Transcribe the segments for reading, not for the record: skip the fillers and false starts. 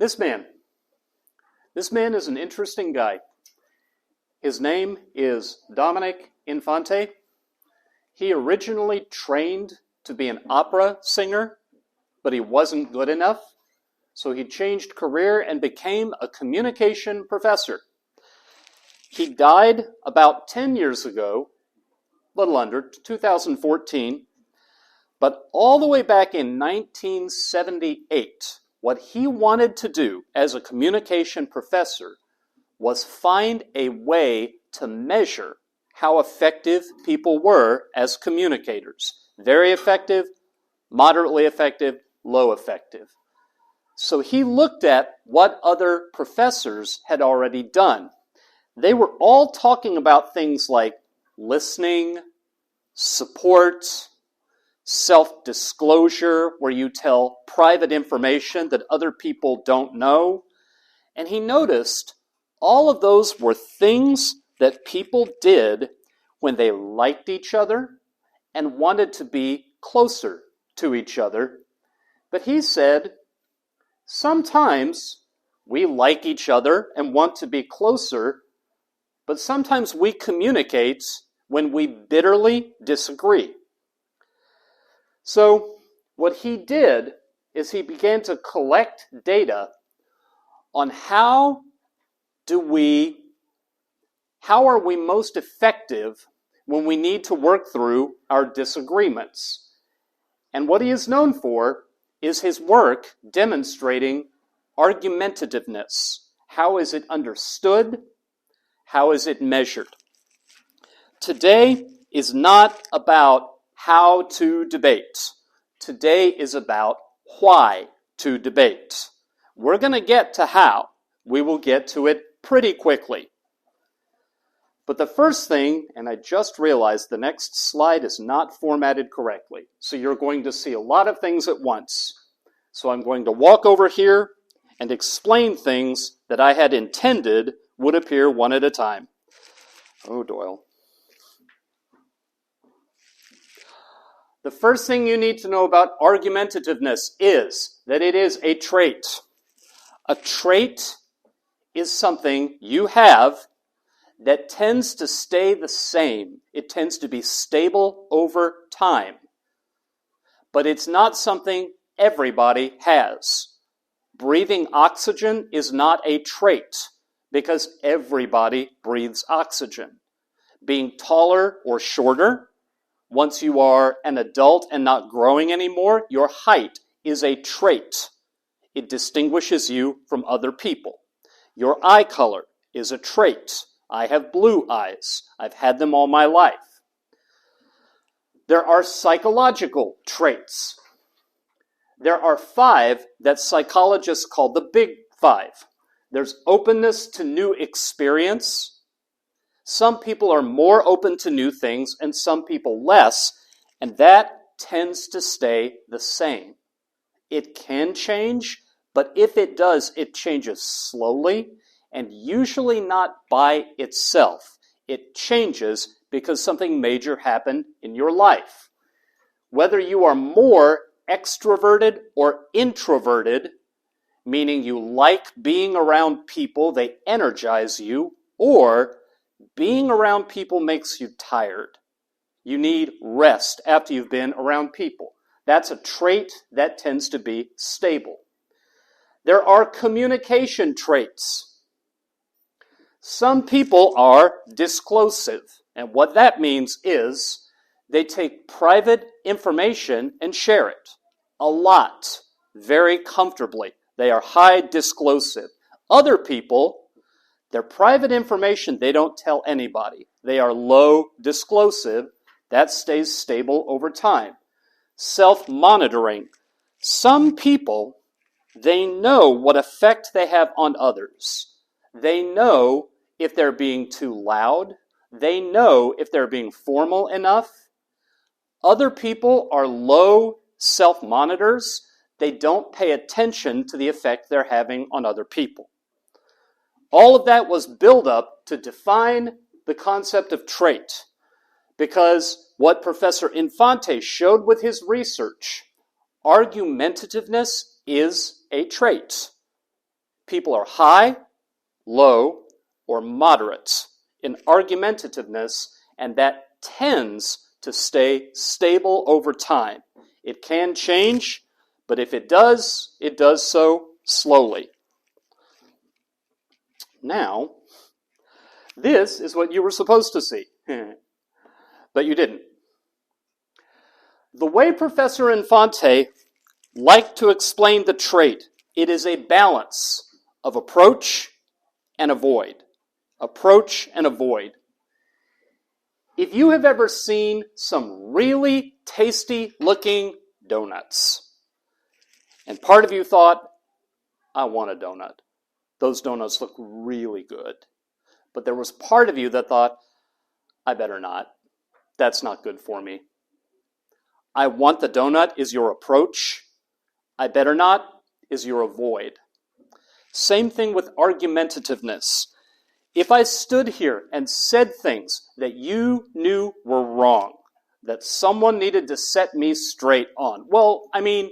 This man is an interesting guy. His name is Dominic Infante. He originally trained to be an opera singer, but he wasn't good enough, so he changed career and became a communication professor. He died about 10 years ago, a little under, 2014, but all the way back in 1978, what he wanted to do as a communication professor was find a way to measure how effective people were as communicators. Very effective, moderately effective, low effective. So he looked at what other professors had already done. They were all talking about things like listening, support, self-disclosure, where you tell private information that other people don't know. And he noticed all of those were things that people did when they liked each other and wanted to be closer to each other. But he said, sometimes we like each other and want to be closer, but sometimes we communicate when we bitterly disagree. So what he did is he began to collect data on how are we most effective when we need to work through our disagreements. And what he is known for is his work demonstrating argumentativeness. How is it understood? How is it measured? Today is not about how to debate. Today is about why to debate. We're going to get to how. We will get to it pretty quickly. But the first thing, and I just realized the next slide is not formatted correctly, so you're going to see a lot of things at once. So I'm going to walk over here and explain things that I had intended would appear one at a time. Oh, Doyle. The first thing you need to know about argumentativeness is that it is a trait. A trait is something you have that tends to stay the same. It tends to be stable over time. But it's not something everybody has. Breathing oxygen is not a trait because everybody breathes oxygen. Being taller or shorter, once you are an adult and not growing anymore, your height is a trait. It distinguishes you from other people. Your eye color is a trait. I have blue eyes. I've had them all my life. There are psychological traits. There are 5 that psychologists call the big 5. There's openness to new experience. Some people are more open to new things and some people less, and that tends to stay the same. It can change, but if it does, it changes slowly and usually not by itself. It changes because something major happened in your life. Whether you are more extroverted or introverted, meaning you like being around people, they energize you, or being around people makes you tired. You need rest after you've been around people. That's a trait that tends to be stable. There are communication traits. Some people are disclosive, and what that means is they take private information and share it a lot, very comfortably. They are high disclosive. Other people, their private information they don't tell anybody. They are low disclosive. That stays stable over time. Self-monitoring. Some people, they know what effect they have on others. They know if they're being too loud. They know if they're being formal enough. Other people are low self-monitors. They don't pay attention to the effect they're having on other people. All of that was built up to define the concept of trait, because what Professor Infante showed with his research, argumentativeness is a trait. people are high, low, or moderate in argumentativeness, and that tends to stay stable over time. It can change, but if it does so slowly. Now, this is what you were supposed to see, but you didn't. The way Professor Infante liked to explain the trait, it is a balance of approach and avoid. Approach and avoid. If you have ever seen some really tasty looking donuts, and part of you thought, I want a donut. Those donuts look really good. But there was part of you that thought, I better not. That's not good for me. I want the donut is your approach. I better not is your avoid. Same thing with argumentativeness. If I stood here and said things that you knew were wrong, that someone needed to set me straight on, well, I mean,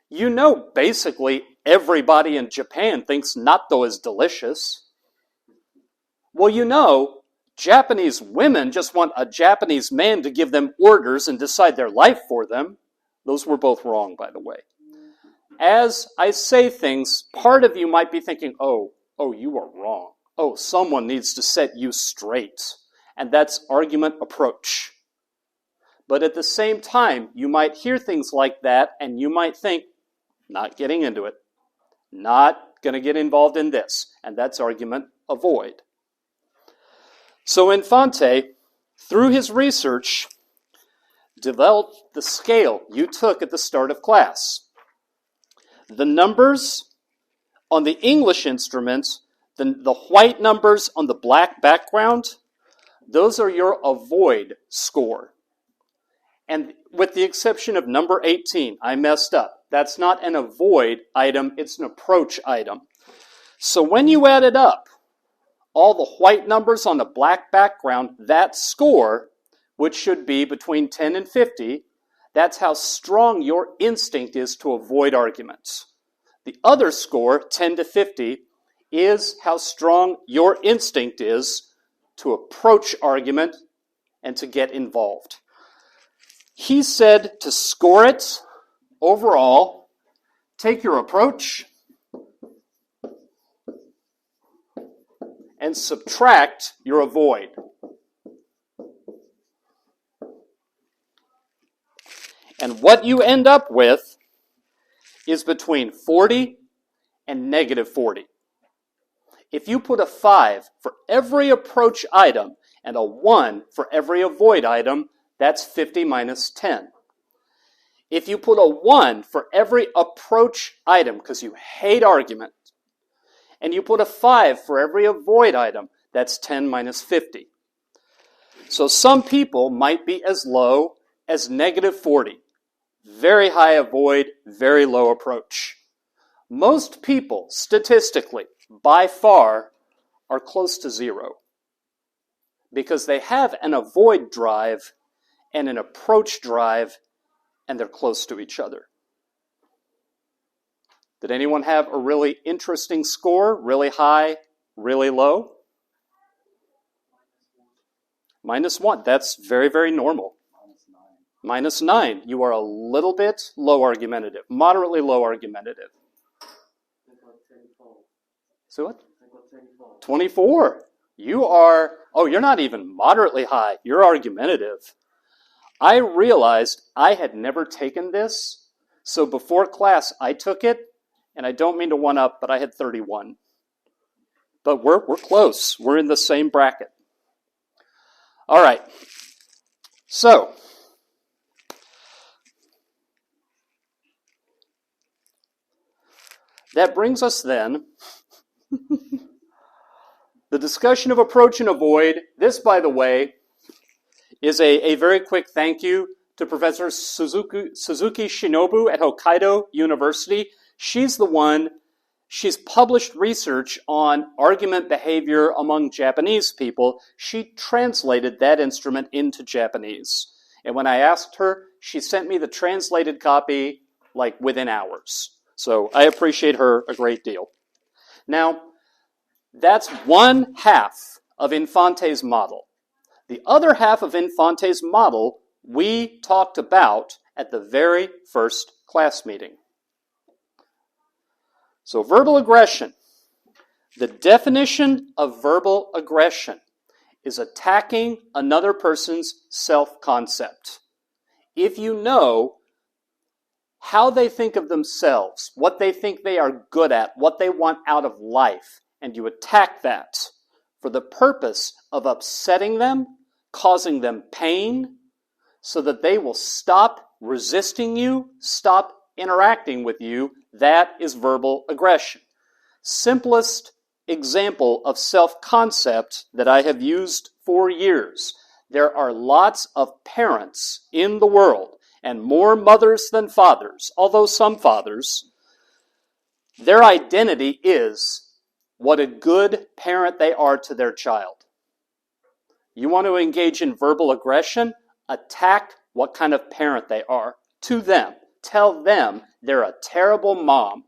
you know basically everybody in Japan thinks natto is delicious. Well, you know, Japanese women just want a Japanese man to give them orders and decide their life for them. Those were both wrong, by the way. As I say things, part of you might be thinking, oh, you are wrong. Oh, someone needs to set you straight. And that's argument approach. But at the same time, you might hear things like that, and you might think, not getting into it. Not going to get involved in this. And that's argument avoid. So Infante, through his research, developed the scale you took at the start of class. The numbers on the English instruments, the white numbers on the black background, those are your avoid score. And with the exception of number 18, I messed up. That's not an avoid item, it's an approach item. So when you add it up, all the white numbers on the black background, that score, which should be between 10 and 50, that's how strong your instinct is to avoid arguments. The other score, 10 to 50, is how strong your instinct is to approach argument and to get involved. He said to score it overall, take your approach and subtract your avoid. And what you end up with is between 40 and negative 40. If you put a 5 for every approach item and a 1 for every avoid item, that's 50 minus 10. If you put a 1 for every approach item, because you hate argument, and you put a 5 for every avoid item, that's 10 minus 50. So some people might be as low as negative 40. Very high avoid, very low approach. Most people, statistically, by far, are close to 0. Because they have an avoid drive and an approach drive, and they're close to each other. Did anyone have a really interesting score? Really high, really low? -1. That's very, very normal. -9. You are a little bit low argumentative. Moderately low argumentative. So what? 24. You are, you're not even moderately high. You're argumentative. I realized I had never taken this, so before class I took it, and I don't mean to one-up, but I had 31. But we're close. We're in the same bracket. All right. So, that brings us then the discussion of approach and avoid. This, by the way, is a very quick thank you to Professor Suzuki Shinobu at Hokkaido University. She's published research on argument behavior among Japanese people. She translated that instrument into Japanese. And when I asked her, she sent me the translated copy within hours. So I appreciate her a great deal. Now, that's one half of Infante's model. The other half of Infante's model we talked about at the very first class meeting. So verbal aggression. The definition of verbal aggression is attacking another person's self-concept. If you know how they think of themselves, what they think they are good at, what they want out of life, and you attack that for the purpose of upsetting them, causing them pain, so that they will stop resisting you, stop interacting with you, that is verbal aggression. Simplest example of self-concept that I have used for years. There are lots of parents in the world, and more mothers than fathers, although some fathers, their identity is what a good parent they are to their child. You want to engage in verbal aggression? Attack what kind of parent they are to them. Tell them they're a terrible mom.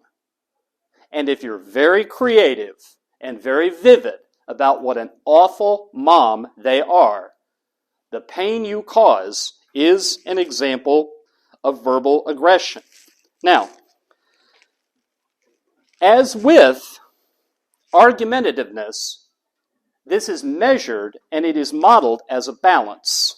And if you're very creative and very vivid about what an awful mom they are, the pain you cause is an example of verbal aggression. Now, as with argumentativeness, this is measured and it is modeled as a balance.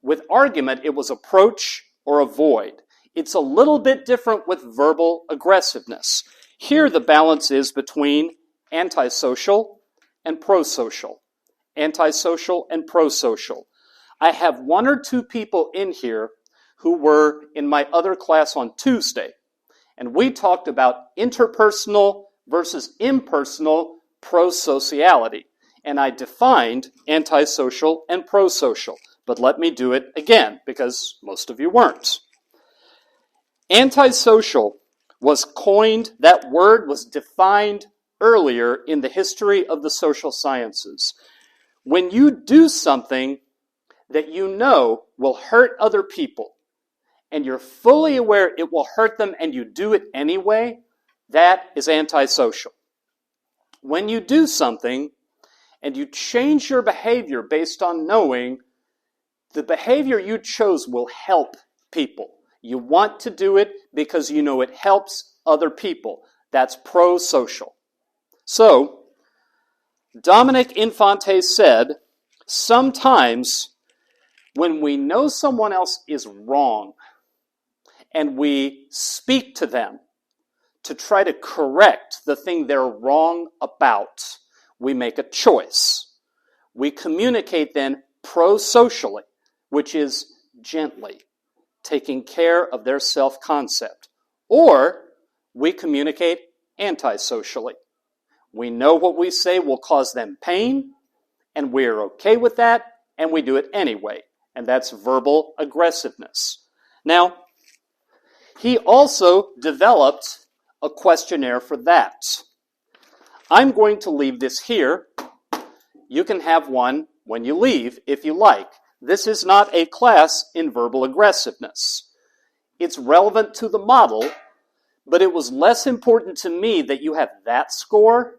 With argument, it was approach or avoid. It's a little bit different with verbal aggressiveness. Here the balance is between antisocial and prosocial. Antisocial and prosocial. I have one or two people in here who were in my other class on Tuesday, and we talked about interpersonal versus impersonal prosociality, and I defined antisocial and prosocial. But let me do it again, because most of you weren't. Antisocial was coined, that word was defined earlier in the history of the social sciences. When you do something that you know will hurt other people, and you're fully aware it will hurt them and you do it anyway, that is antisocial. When you do something and you change your behavior based on knowing the behavior you chose will help people, you want to do it because you know it helps other people, that's prosocial. So, Dominic Infante said, sometimes when we know someone else is wrong and we speak to them to try to correct the thing they're wrong about, we make a choice. We communicate then prosocially, which is gently, taking care of their self-concept. Or we communicate antisocially. We know what we say will cause them pain, and we're okay with that, and we do it anyway. And that's verbal aggressiveness. Now, he also developed a questionnaire for that. I'm going to leave this here. You can have one when you leave if you like. This is not a class in verbal aggressiveness. It's relevant to the model, but it was less important to me that you have that score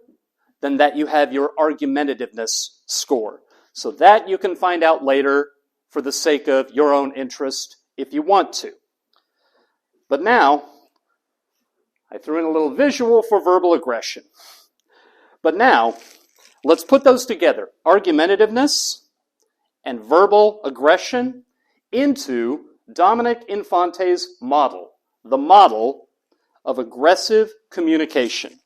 than that you have your argumentativeness score. So that you can find out later for the sake of your own interest if you want to. But now, I threw in a little visual for verbal aggression. But now, let's put those together. Argumentativeness and verbal aggression into Dominic Infante's model, the model of aggressive communication.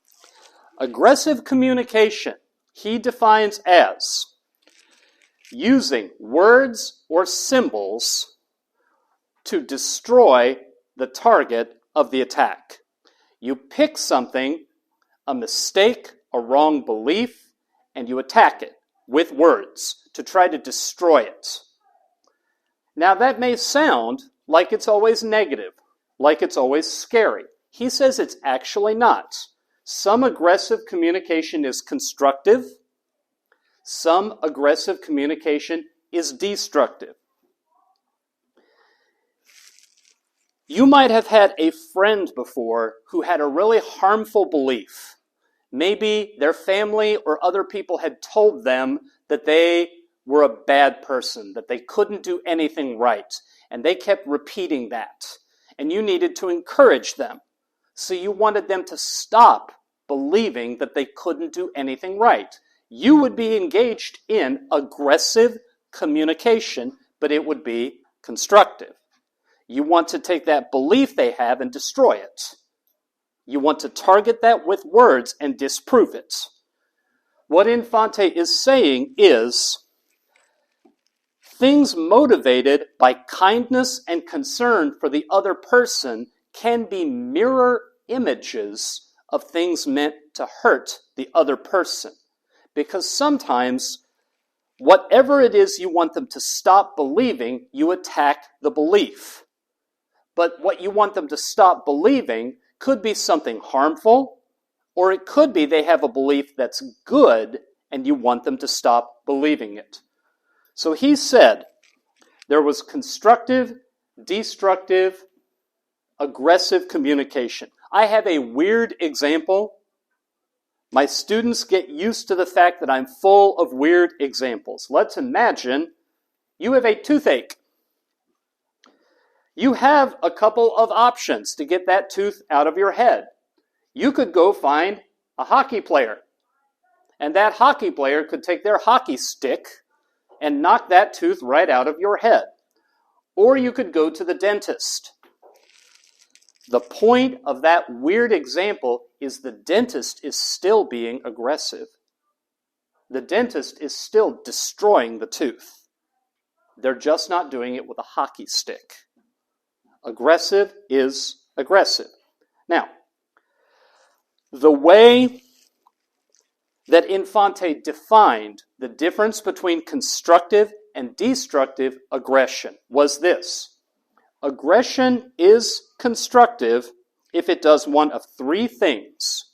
Aggressive communication, he defines as using words or symbols to destroy the target of the attack. You pick something, a mistake, a wrong belief, and you attack it with words to try to destroy it. Now that may sound like it's always negative, like it's always scary. He says it's actually not. Some aggressive communication is constructive. Some aggressive communication is destructive. You might have had a friend before who had a really harmful belief. Maybe their family or other people had told them that they were a bad person, that they couldn't do anything right, and they kept repeating that. And you needed to encourage them. So you wanted them to stop believing that they couldn't do anything right. You would be engaged in aggressive communication, but it would be constructive. You want to take that belief they have and destroy it. You want to target that with words and disprove it. What Infante is saying is, things motivated by kindness and concern for the other person can be mirror images of things meant to hurt the other person. Because sometimes, whatever it is you want them to stop believing, you attack the belief. But what you want them to stop believing could be something harmful, or it could be they have a belief that's good and you want them to stop believing it. So he said there was constructive, destructive, aggressive communication. I have a weird example. My students get used to the fact that I'm full of weird examples. Let's imagine you have a toothache. You have a couple of options to get that tooth out of your head. You could go find a hockey player, and that hockey player could take their hockey stick and knock that tooth right out of your head. Or you could go to the dentist. The point of that weird example is the dentist is still being aggressive. The dentist is still destroying the tooth. They're just not doing it with a hockey stick. Aggressive is aggressive. Now, the way that Infante defined the difference between constructive and destructive aggression was this. Aggression is constructive if it does one of three things.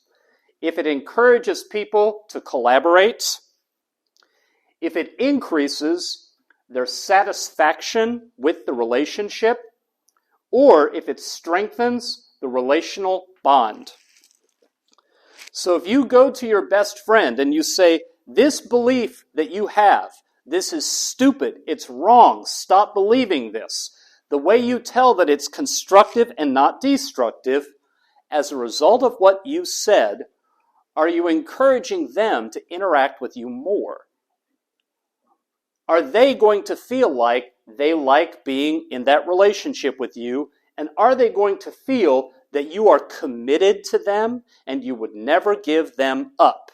If it encourages people to collaborate, if it increases their satisfaction with the relationship, or if it strengthens the relational bond. So if you go to your best friend and you say, this belief that you have, this is stupid, it's wrong, stop believing this. The way you tell that it's constructive and not destructive, as a result of what you said, are you encouraging them to interact with you more? Are they going to feel like they like being in that relationship with you? And are they going to feel that you are committed to them and you would never give them up?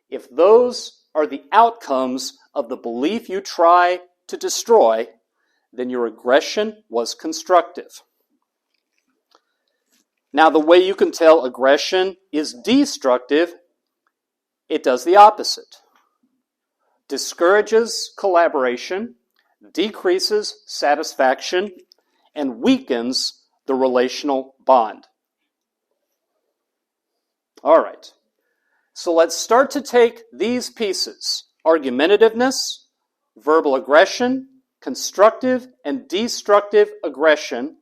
If those are the outcomes of the belief you try to destroy, then your aggression was constructive. Now, the way you can tell aggression is destructive, it does the opposite. Discourages collaboration, decreases satisfaction, and weakens the relational bond. All right. So let's start to take these pieces, argumentativeness, verbal aggression, constructive and destructive aggression,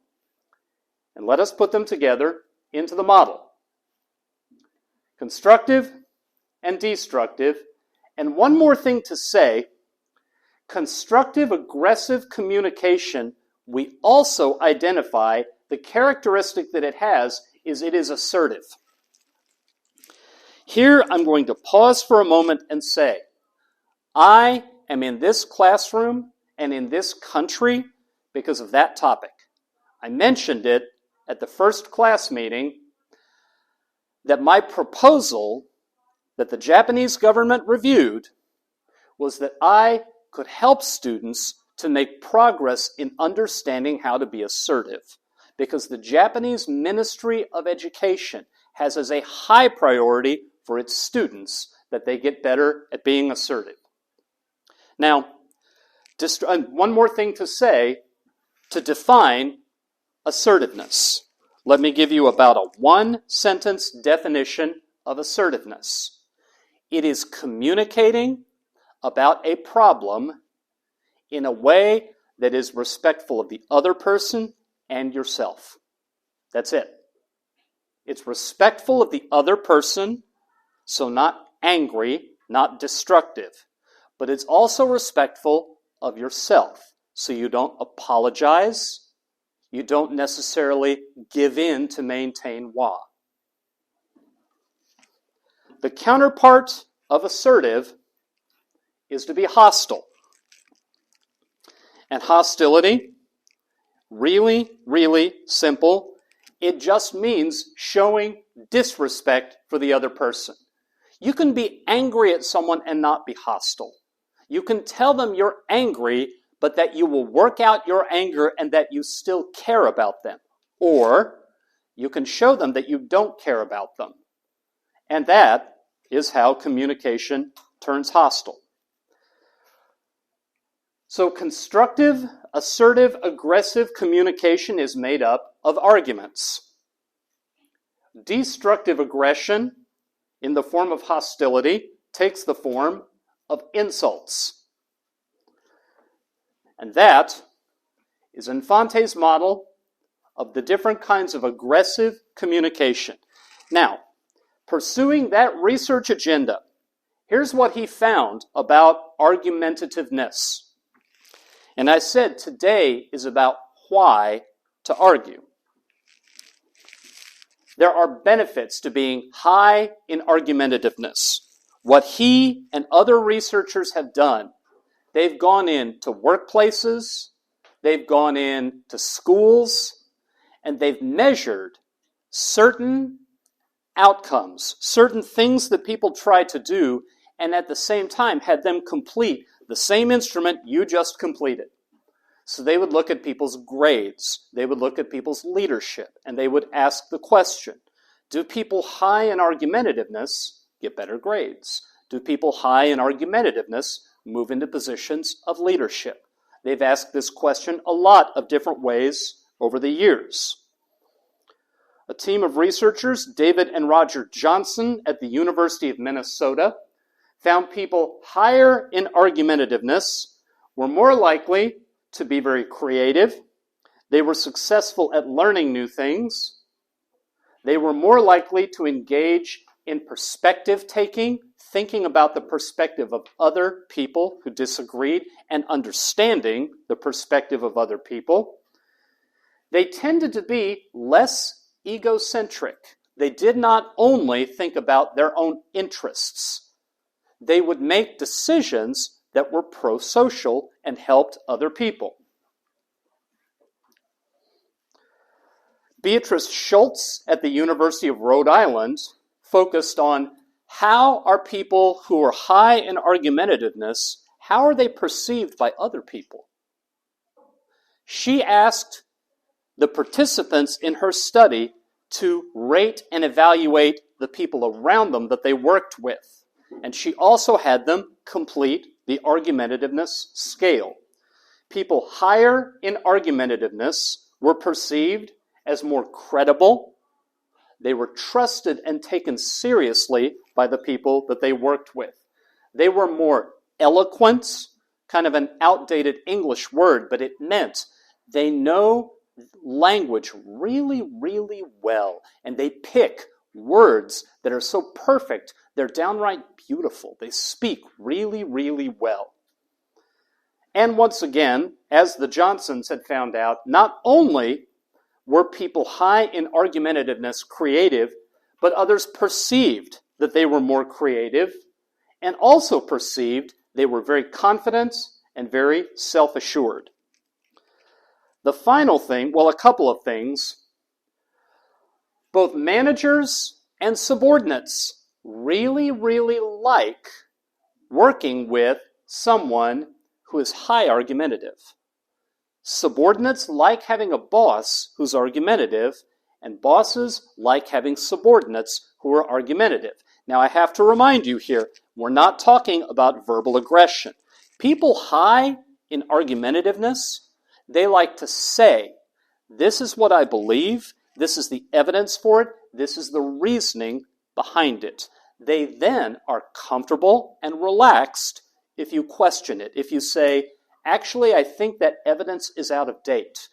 and let us put them together into the model. Constructive and destructive. And one more thing to say, constructive aggressive communication, we also identify the characteristic that it has is it is assertive. Here I'm going to pause for a moment and say, I am in this classroom and in this country because of that topic. I mentioned it at the first class meeting that my proposal that the Japanese government reviewed was that I could help students to make progress in understanding how to be assertive, because the Japanese Ministry of Education has as a high priority for its students that they get better at being assertive. Now, one more thing to say to define assertiveness. Let me give you about a one-sentence definition of assertiveness. It is communicating about a problem in a way that is respectful of the other person and yourself. That's it. It's respectful of the other person So not angry, not destructive. But it's also respectful of yourself. So you don't apologize. You don't necessarily give in to maintain wa. The counterpart of assertive is to be hostile. And hostility, really, really simple. It just means showing disrespect for the other person. You can be angry at someone and not be hostile. You can tell them you're angry, but that you will work out your anger and that you still care about them. Or you can show them that you don't care about them. And that is how communication turns hostile. So constructive, assertive, aggressive communication is made up of arguments. Destructive aggression in the form of hostility takes the form of insults. And that is Infante's model of the different kinds of aggressive communication. Now, pursuing that research agenda, here's what he found about argumentativeness. And I said today is about why to argue. There are benefits to being high in argumentativeness. What he and other researchers have done, they've gone into workplaces, they've gone into schools, and they've measured certain outcomes, certain things that people try to do, and at the same time had them complete the same instrument you just completed. So they would look at people's grades, they would look at people's leadership, and they would ask the question, do people high in argumentativeness get better grades? Do people high in argumentativeness move into positions of leadership? They've asked this question a lot of different ways over the years. A team of researchers, David and Roger Johnson at the University of Minnesota, found people higher in argumentativeness were more likely to be very creative. They were successful at learning new things. They were more likely to engage in perspective taking, thinking about the perspective of other people who disagreed and understanding the perspective of other people. They tended to be less egocentric. They did not only think about their own interests. They would make decisions that were pro-social and helped other people. Beatrice Schultz at the University of Rhode Island focused on how are people who are high in argumentativeness, how are they perceived by other people? She asked the participants in her study to rate and evaluate the people around them that they worked with. And she also had them complete the argumentativeness scale. People higher in argumentativeness were perceived as more credible. They were trusted and taken seriously by the people that they worked with. They were more eloquent, kind of an outdated English word, but it meant they know language really, really well, and they pick words that are so perfect, they're downright beautiful. They speak really, really well. And once again, as the Johnsons had found out, not only were people high in argumentativeness creative, but others perceived that they were more creative and also perceived they were very confident and very self-assured. The final thing, well, a couple of things, both managers and subordinates really, really like working with someone who is high argumentative. Subordinates like having a boss who's argumentative, and bosses like having subordinates who are argumentative. Now, I have to remind you here, we're not talking about verbal aggression. People high in argumentativeness, they like to say, this is what I believe, this is the evidence for it, this is the reasoning behind it. They then are comfortable and relaxed if you question it. If you say, actually, I think that evidence is out of date.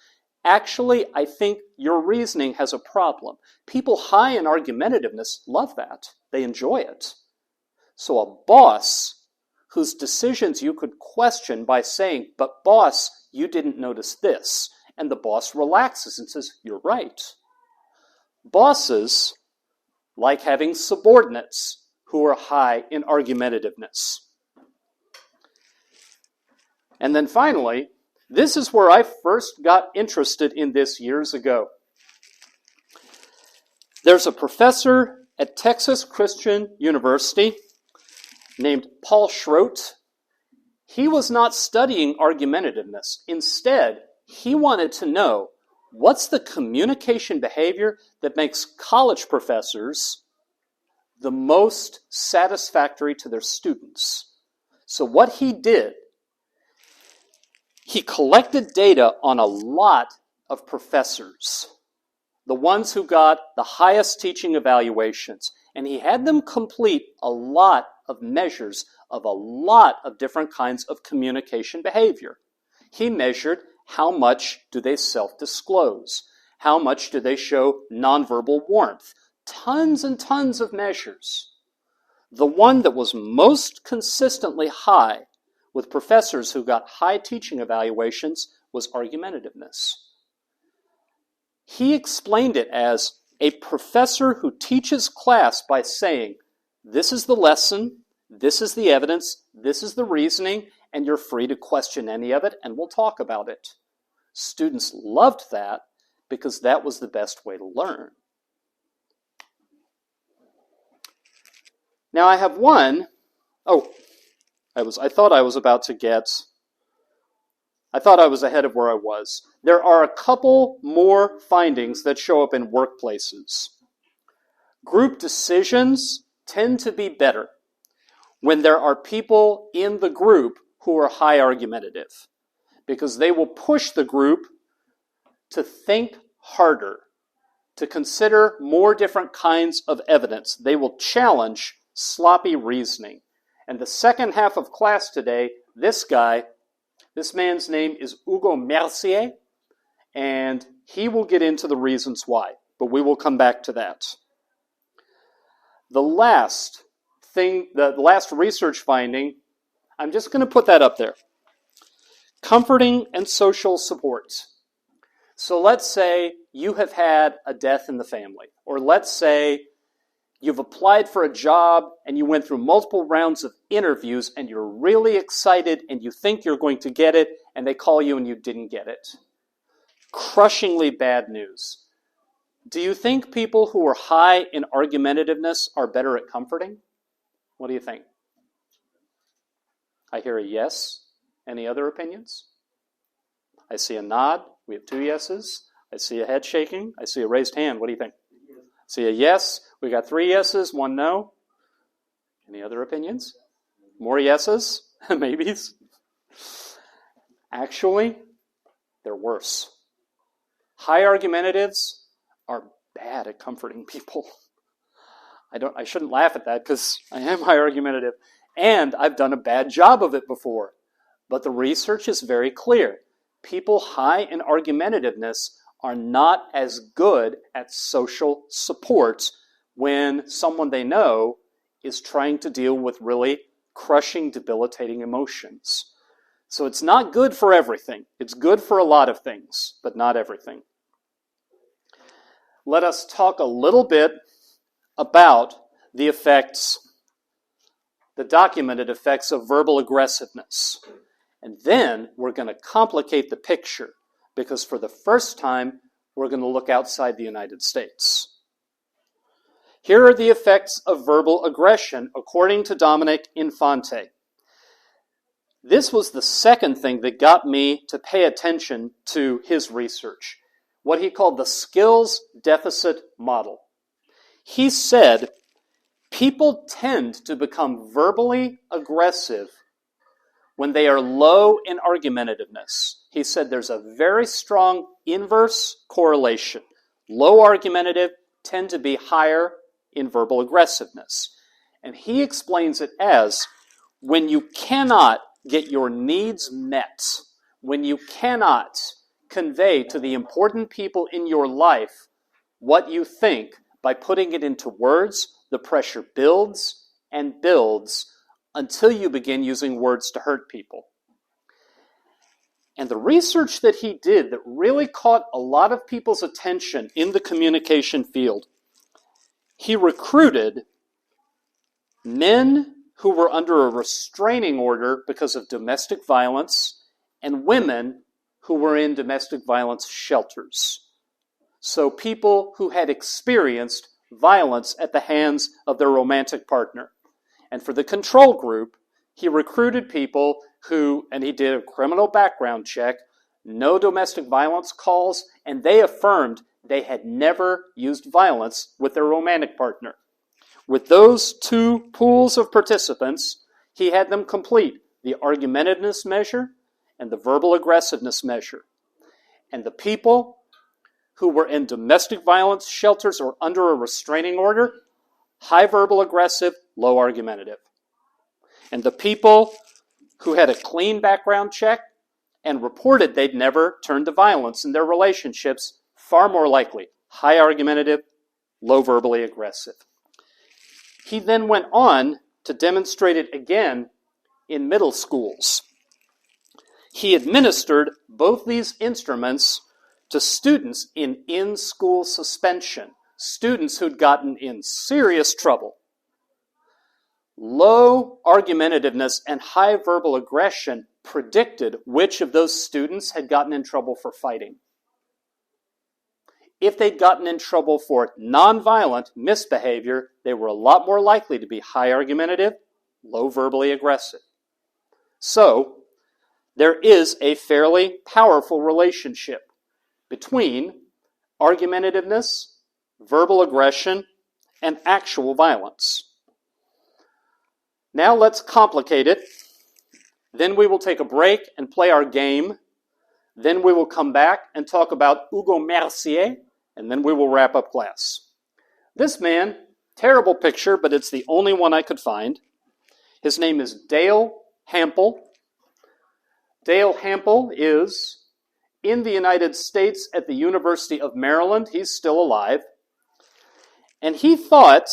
Actually, I think your reasoning has a problem. People high in argumentativeness love that. They enjoy it. So a boss whose decisions you could question by saying, but boss, you didn't notice this. And the boss relaxes and says, you're right. Bosses like having subordinates who are high in argumentativeness. And then finally, this is where I first got interested in this years ago. There's a professor at Texas Christian University named Paul Schrodt. He was not studying argumentativeness. Instead, he wanted to know what's the communication behavior that makes college professors the most satisfactory to their students. So what he did, he collected data on a lot of professors, the ones who got the highest teaching evaluations, and he had them complete a lot of measures of a lot of different kinds of communication behavior. He measured how much do they self-disclose, how much do they show nonverbal warmth, tons and tons of measures. The one that was most consistently high with professors who got high teaching evaluations was argumentativeness. He explained it as a professor who teaches class by saying, this is the lesson, this is the evidence, this is the reasoning, and you're free to question any of it, and we'll talk about it. Students loved that because that was the best way to learn. Now I have one, I thought I was ahead of where I was. There are a couple more findings that show up in workplaces. Group decisions tend to be better when there are people in the group who are high argumentative, because they will push the group to think harder, to consider more different kinds of evidence. They will challenge sloppy reasoning. And the second half of class today, this man's name is Hugo Mercier, and he will get into the reasons why, but we will come back to that. The last research finding, I'm just going to put that up there. Comforting and social support. So let's say you have had a death in the family, or let's say you've applied for a job and you went through multiple rounds of interviews and you're really excited and you think you're going to get it and they call you and you didn't get it. Crushingly bad news. Do you think people who are high in argumentativeness are better at comforting? What do you think? I hear a yes. Any other opinions? I see a nod. We have 2 yeses. I see a head shaking. I see a raised hand. What do you think? See a yes. We got 3 yeses, 1 no. Any other opinions? More yeses? Maybes? Actually, they're worse. High argumentatives are bad at comforting people. I shouldn't laugh at that because I am high argumentative and I've done a bad job of it before. But the research is very clear. People high in argumentativeness are not as good at social support when someone they know is trying to deal with really crushing, debilitating emotions. So it's not good for everything. It's good for a lot of things, but not everything. Let us talk a little bit about the documented effects of verbal aggressiveness. And then we're going to complicate the picture because for the first time, we're going to look outside the United States. Here are the effects of verbal aggression according to Dominic Infante. This was the second thing that got me to pay attention to his research, what he called the skills deficit model. He said people tend to become verbally aggressive when they are low in argumentativeness. He said there's a very strong inverse correlation. Low argumentative tend to be higher in verbal aggressiveness. And he explains it as when you cannot get your needs met, when you cannot convey to the important people in your life what you think by putting it into words, the pressure builds and builds until you begin using words to hurt people. And the research that he did that really caught a lot of people's attention in the communication field, he recruited men who were under a restraining order because of domestic violence and women who were in domestic violence shelters. So people who had experienced violence at the hands of their romantic partner. And for the control group, he recruited people who, and he did a criminal background check, no domestic violence calls, and they affirmed they had never used violence with their romantic partner. With those two pools of participants, he had them complete the argumentativeness measure and the verbal aggressiveness measure. And the people who were in domestic violence shelters or under a restraining order, high verbal aggressive, low argumentative. And the people who had a clean background check and reported they'd never turned to violence in their relationships, far more likely, high argumentative, low verbally aggressive. He then went on to demonstrate it again in middle schools. He administered both these instruments to students in in-school suspension, students who'd gotten in serious trouble. Low argumentativeness and high verbal aggression predicted which of those students had gotten in trouble for fighting. If they'd gotten in trouble for nonviolent misbehavior, they were a lot more likely to be high argumentative, low verbally aggressive. So, there is a fairly powerful relationship between argumentativeness, verbal aggression, and actual violence. Now let's complicate it. Then we will take a break and play our game. Then we will come back and talk about Hugo Mercier, and then we will wrap up class. This man, terrible picture, but it's the only one I could find. His name is Dale Hample. Dale Hample is in the United States at the University of Maryland. He's still alive. And he thought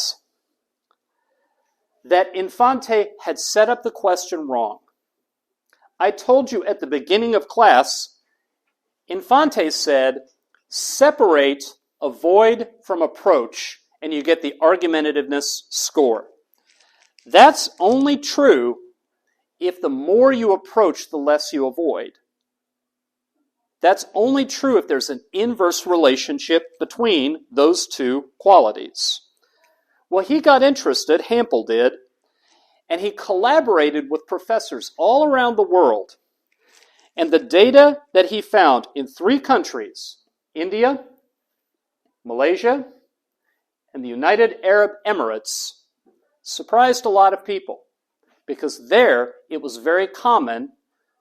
that Infante had set up the question wrong. I told you at the beginning of class, Infante said, separate avoid from approach, and you get the argumentativeness score. That's only true if the more you approach, the less you avoid. That's only true if there's an inverse relationship between those two qualities. Well, he got interested, Hample did, and he collaborated with professors all around the world. And the data that he found in 3 countries, India, Malaysia, and the United Arab Emirates, surprised a lot of people. Because there, it was very common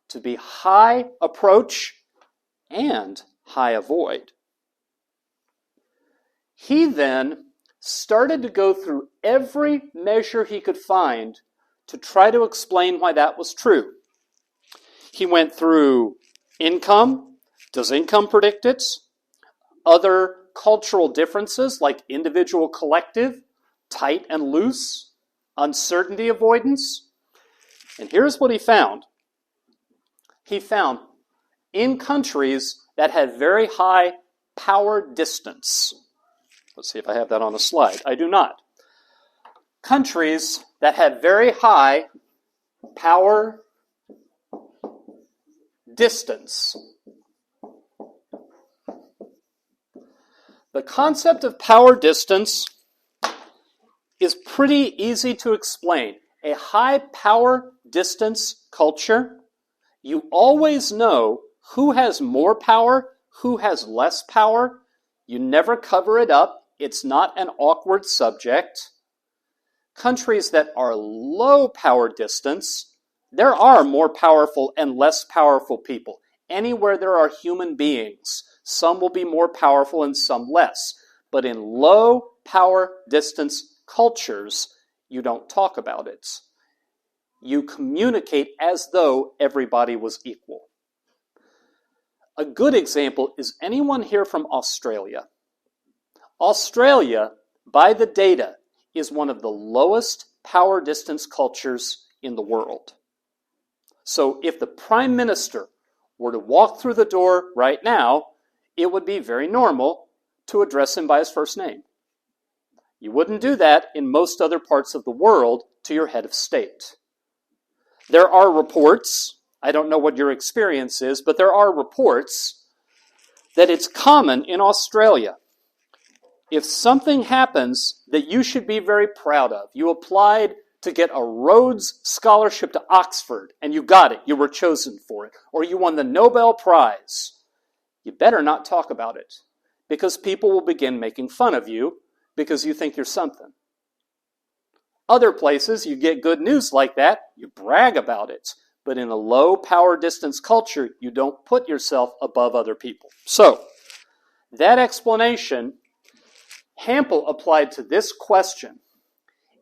to be high approach and high avoid. He then started to go through every measure he could find to try to explain why that was true. He went through income. Does income predict it? Other cultural differences like individual collective, tight and loose, uncertainty avoidance. And here's what he found. He found in countries that had very high power distance. Let's see if I have that on the slide. I do not. Countries that had very high power distance. The concept of power distance is pretty easy to explain. A high power distance culture, you always know who has more power, who has less power. You never cover it up. It's not an awkward subject. Countries that are low power distance, there are more powerful and less powerful people. Anywhere there are human beings, some will be more powerful and some less. But in low power distance cultures, you don't talk about it. You communicate as though everybody was equal. A good example is anyone here from Australia? Australia, by the data, is one of the lowest power distance cultures in the world. So if the prime minister were to walk through the door right now, it would be very normal to address him by his first name. You wouldn't do that in most other parts of the world to your head of state. There are reports, I don't know what your experience is, but there are reports that it's common in Australia. If something happens that you should be very proud of, you applied to get a Rhodes Scholarship to Oxford, and you got it, you were chosen for it, or you won the Nobel Prize, you better not talk about it, because people will begin making fun of you because you think you're something. Other places, you get good news like that, you brag about it, but in a low power distance culture, you don't put yourself above other people. So, that explanation, Hampel applied to this question.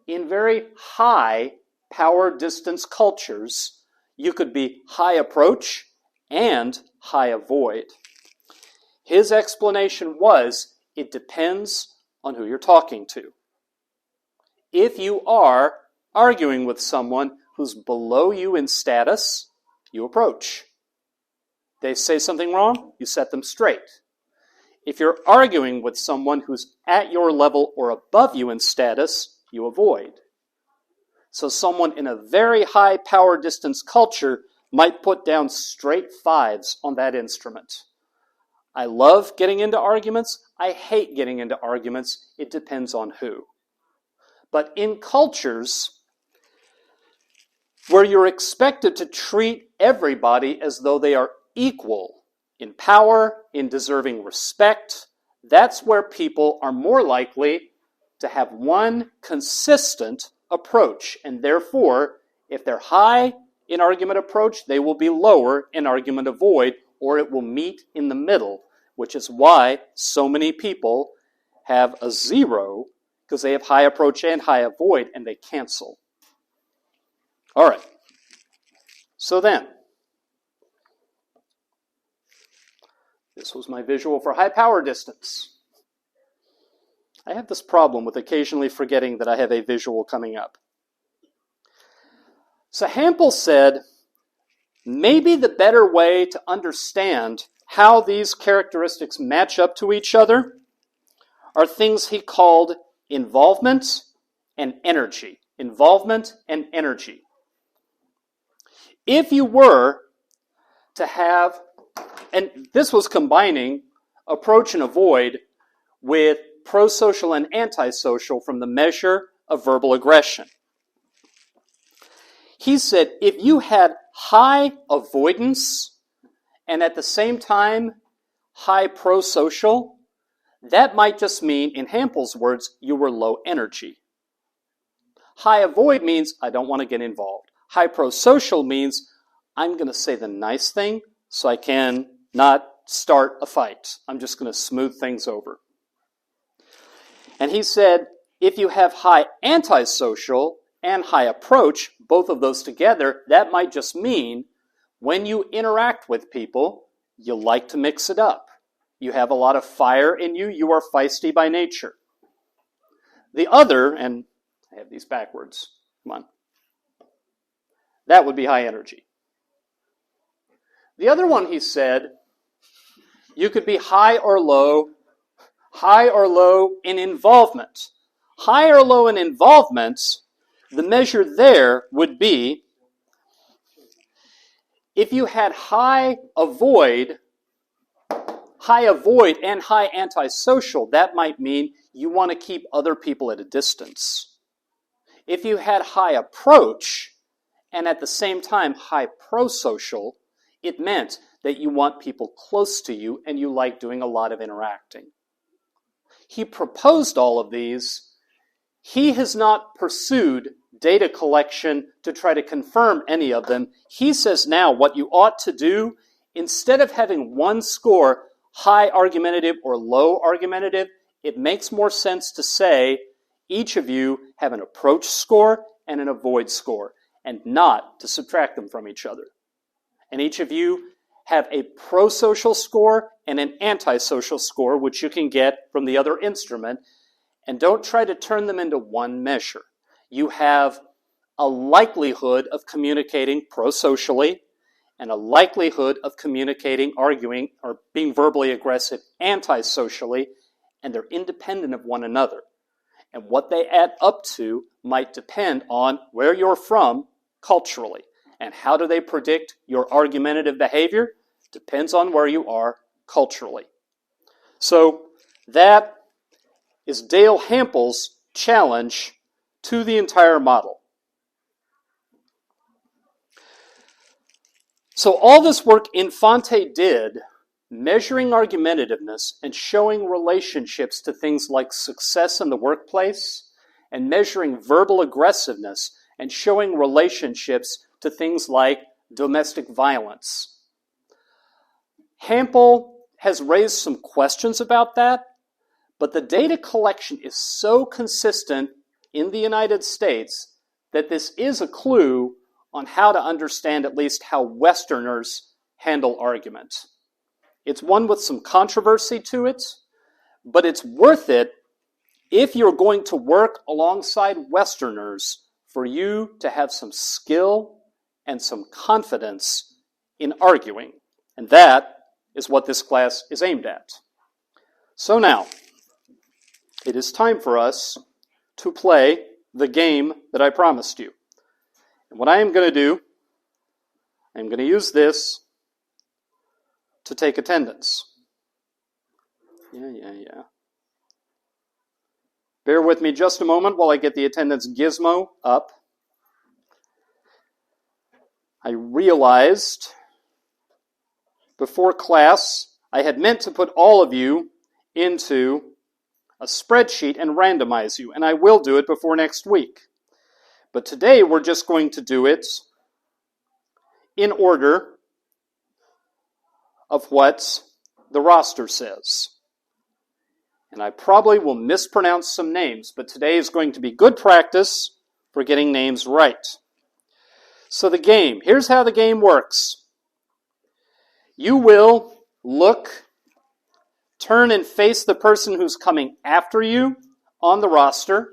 In very high power distance cultures, you could be high approach and high avoid. His explanation was, it depends on who you're talking to. If you are arguing with someone who's below you in status, you approach. They say something wrong, you set them straight. If you're arguing with someone who's at your level or above you in status, you avoid. So someone in a very high power distance culture might put down straight fives on that instrument. I love getting into arguments. I hate getting into arguments. It depends on who. But in cultures where you're expected to treat everybody as though they are equal in power, in deserving respect, that's where people are more likely to have one consistent approach. And therefore, if they're high in argument approach, they will be lower in argument avoid, or it will meet in the middle, which is why so many people have a 0, because they have high approach and high avoid, and they cancel. All right. So then, this was my visual for high power distance. I have this problem with occasionally forgetting that I have a visual coming up. So Hampel said, maybe the better way to understand how these characteristics match up to each other are things he called involvement and energy. Involvement and energy. If you were to have, and this was combining approach and avoid with prosocial and antisocial from the measure of verbal aggression. He said if you had high avoidance and at the same time high prosocial, that might just mean, in Hampel's words, you were low energy. High avoid means I don't want to get involved. High prosocial means I'm going to say the nice thing so I can not start a fight. I'm just going to smooth things over. And he said, if you have high antisocial and high approach, both of those together, that might just mean when you interact with people, you like to mix it up. You have a lot of fire in you. You are feisty by nature. The other, and I have these backwards. Come on. That would be high energy. The other one, he said, you could be high or low in involvement. High or low in involvement, the measure there would be if you had high avoid and high antisocial, that might mean you want to keep other people at a distance. If you had high approach and at the same time high prosocial, it meant that you want people close to you and you like doing a lot of interacting. He proposed all of these. He has not pursued data collection to try to confirm any of them. He says now what you ought to do, instead of having one score, high argumentative or low argumentative, it makes more sense to say each of you have an approach score and an avoid score, and not to subtract them from each other. And each of you have a prosocial score and an antisocial score, which you can get from the other instrument, and don't try to turn them into one measure. you have a likelihood of communicating pro-socially and a likelihood of communicating, arguing, or being verbally aggressive anti-socially, and they're independent of one another. And what they add up to might depend on where you're from culturally. And how do they predict your argumentative behavior? Depends on where you are culturally. So that is Dale Hampel's challenge to the entire model. So all this work Infante did, measuring argumentativeness and showing relationships to things like success in the workplace, and measuring verbal aggressiveness and showing relationships to things like domestic violence. Hampel has raised some questions about that, but the data collection is so consistent in the United States that this is a clue on how to understand at least how Westerners handle argument. It's one with some controversy to it, but it's worth it if you're going to work alongside Westerners for you to have some skill and some confidence in arguing. And that is what this class is aimed at. So now, it is time for us to play the game that I promised you. And what I am going to do, I'm going to use this to take attendance. Yeah. Bear with me just a moment while I get the attendance gizmo up. I realized before class I had meant to put all of you into a spreadsheet and randomize you, and I will do it before next week. But today we're just going to do it in order of what the roster says. And I probably will mispronounce some names, but today is going to be good practice for getting names right. So the game, here's how the game works. You will look, turn and face the person who's coming after you on the roster.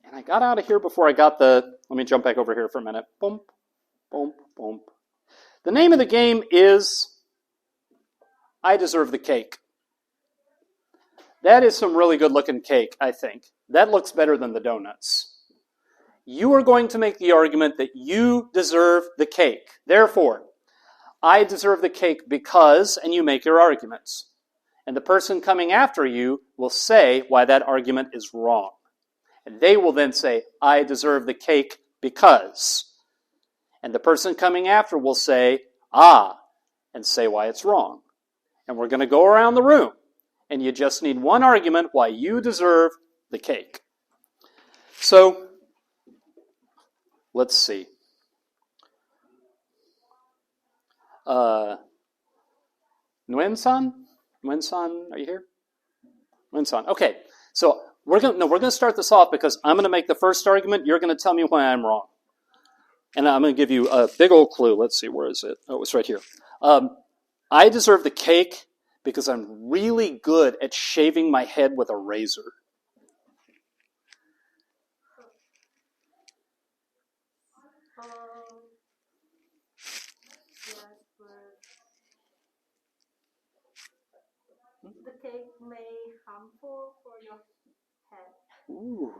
And I got out of here before I got let me jump back over here for a minute. Boom, boom, boom. The name of the game is I Deserve the Cake. That is some really good looking cake, I think. That looks better than the donuts. You are going to make the argument that you deserve the cake. Therefore, I deserve the cake because, and you make your arguments. And the person coming after you will say why that argument is wrong. And they will then say, I deserve the cake because. And the person coming after will say, and say why it's wrong. And we're going to go around the room. And you just need one argument why you deserve the cake. So, let's see. Nguyen-san? Nguyen-san, are you here? Nguyen-san. Okay, so we're going to start this off because I'm going to make the first argument. You're going to tell me why I'm wrong. And I'm going to give you a big old clue. Let's see, where is it? Oh, it's right here. I deserve the cake because I'm really good at shaving my head with a razor. The cake may harmful for your head. Ooh.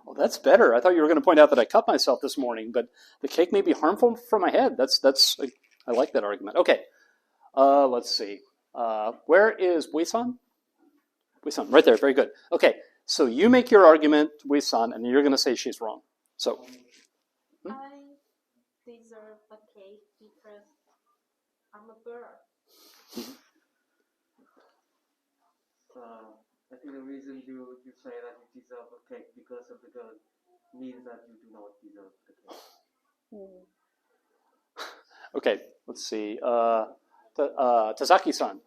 Well, that's better. I thought you were going to point out that I cut myself this morning, but the cake may be harmful for my head. I like that argument. Okay, let's see. Where is Buisan? Buisan, right there. Very good. Okay, so you make your argument, Buisan, and you're going to say she's wrong. So, I deserve a cake because I'm a girl. So I think the reason you say that you deserve a cake because of the girl means that you do not deserve the cake. Okay, let's see. Tazaki-san.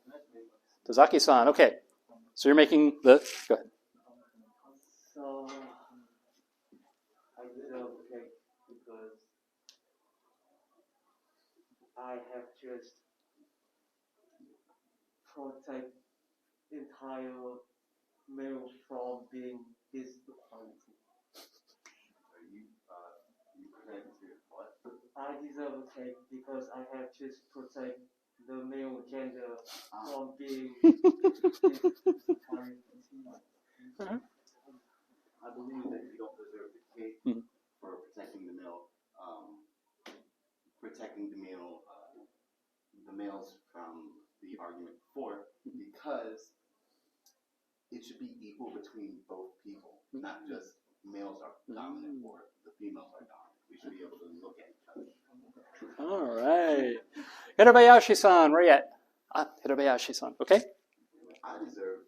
Tazaki-san, okay. So you're making the... Go ahead. So I deserve a cake because I have just protect entire male from being I have to protect the male gender from being I believe that you don't deserve the cake for protecting the males from the argument before, because it should be equal between both people, not just males are dominant or the females are dominant. We should be able to look at each other. All right. Hirabayashi-san, where you at? Hirabayashi-san, okay? I deserve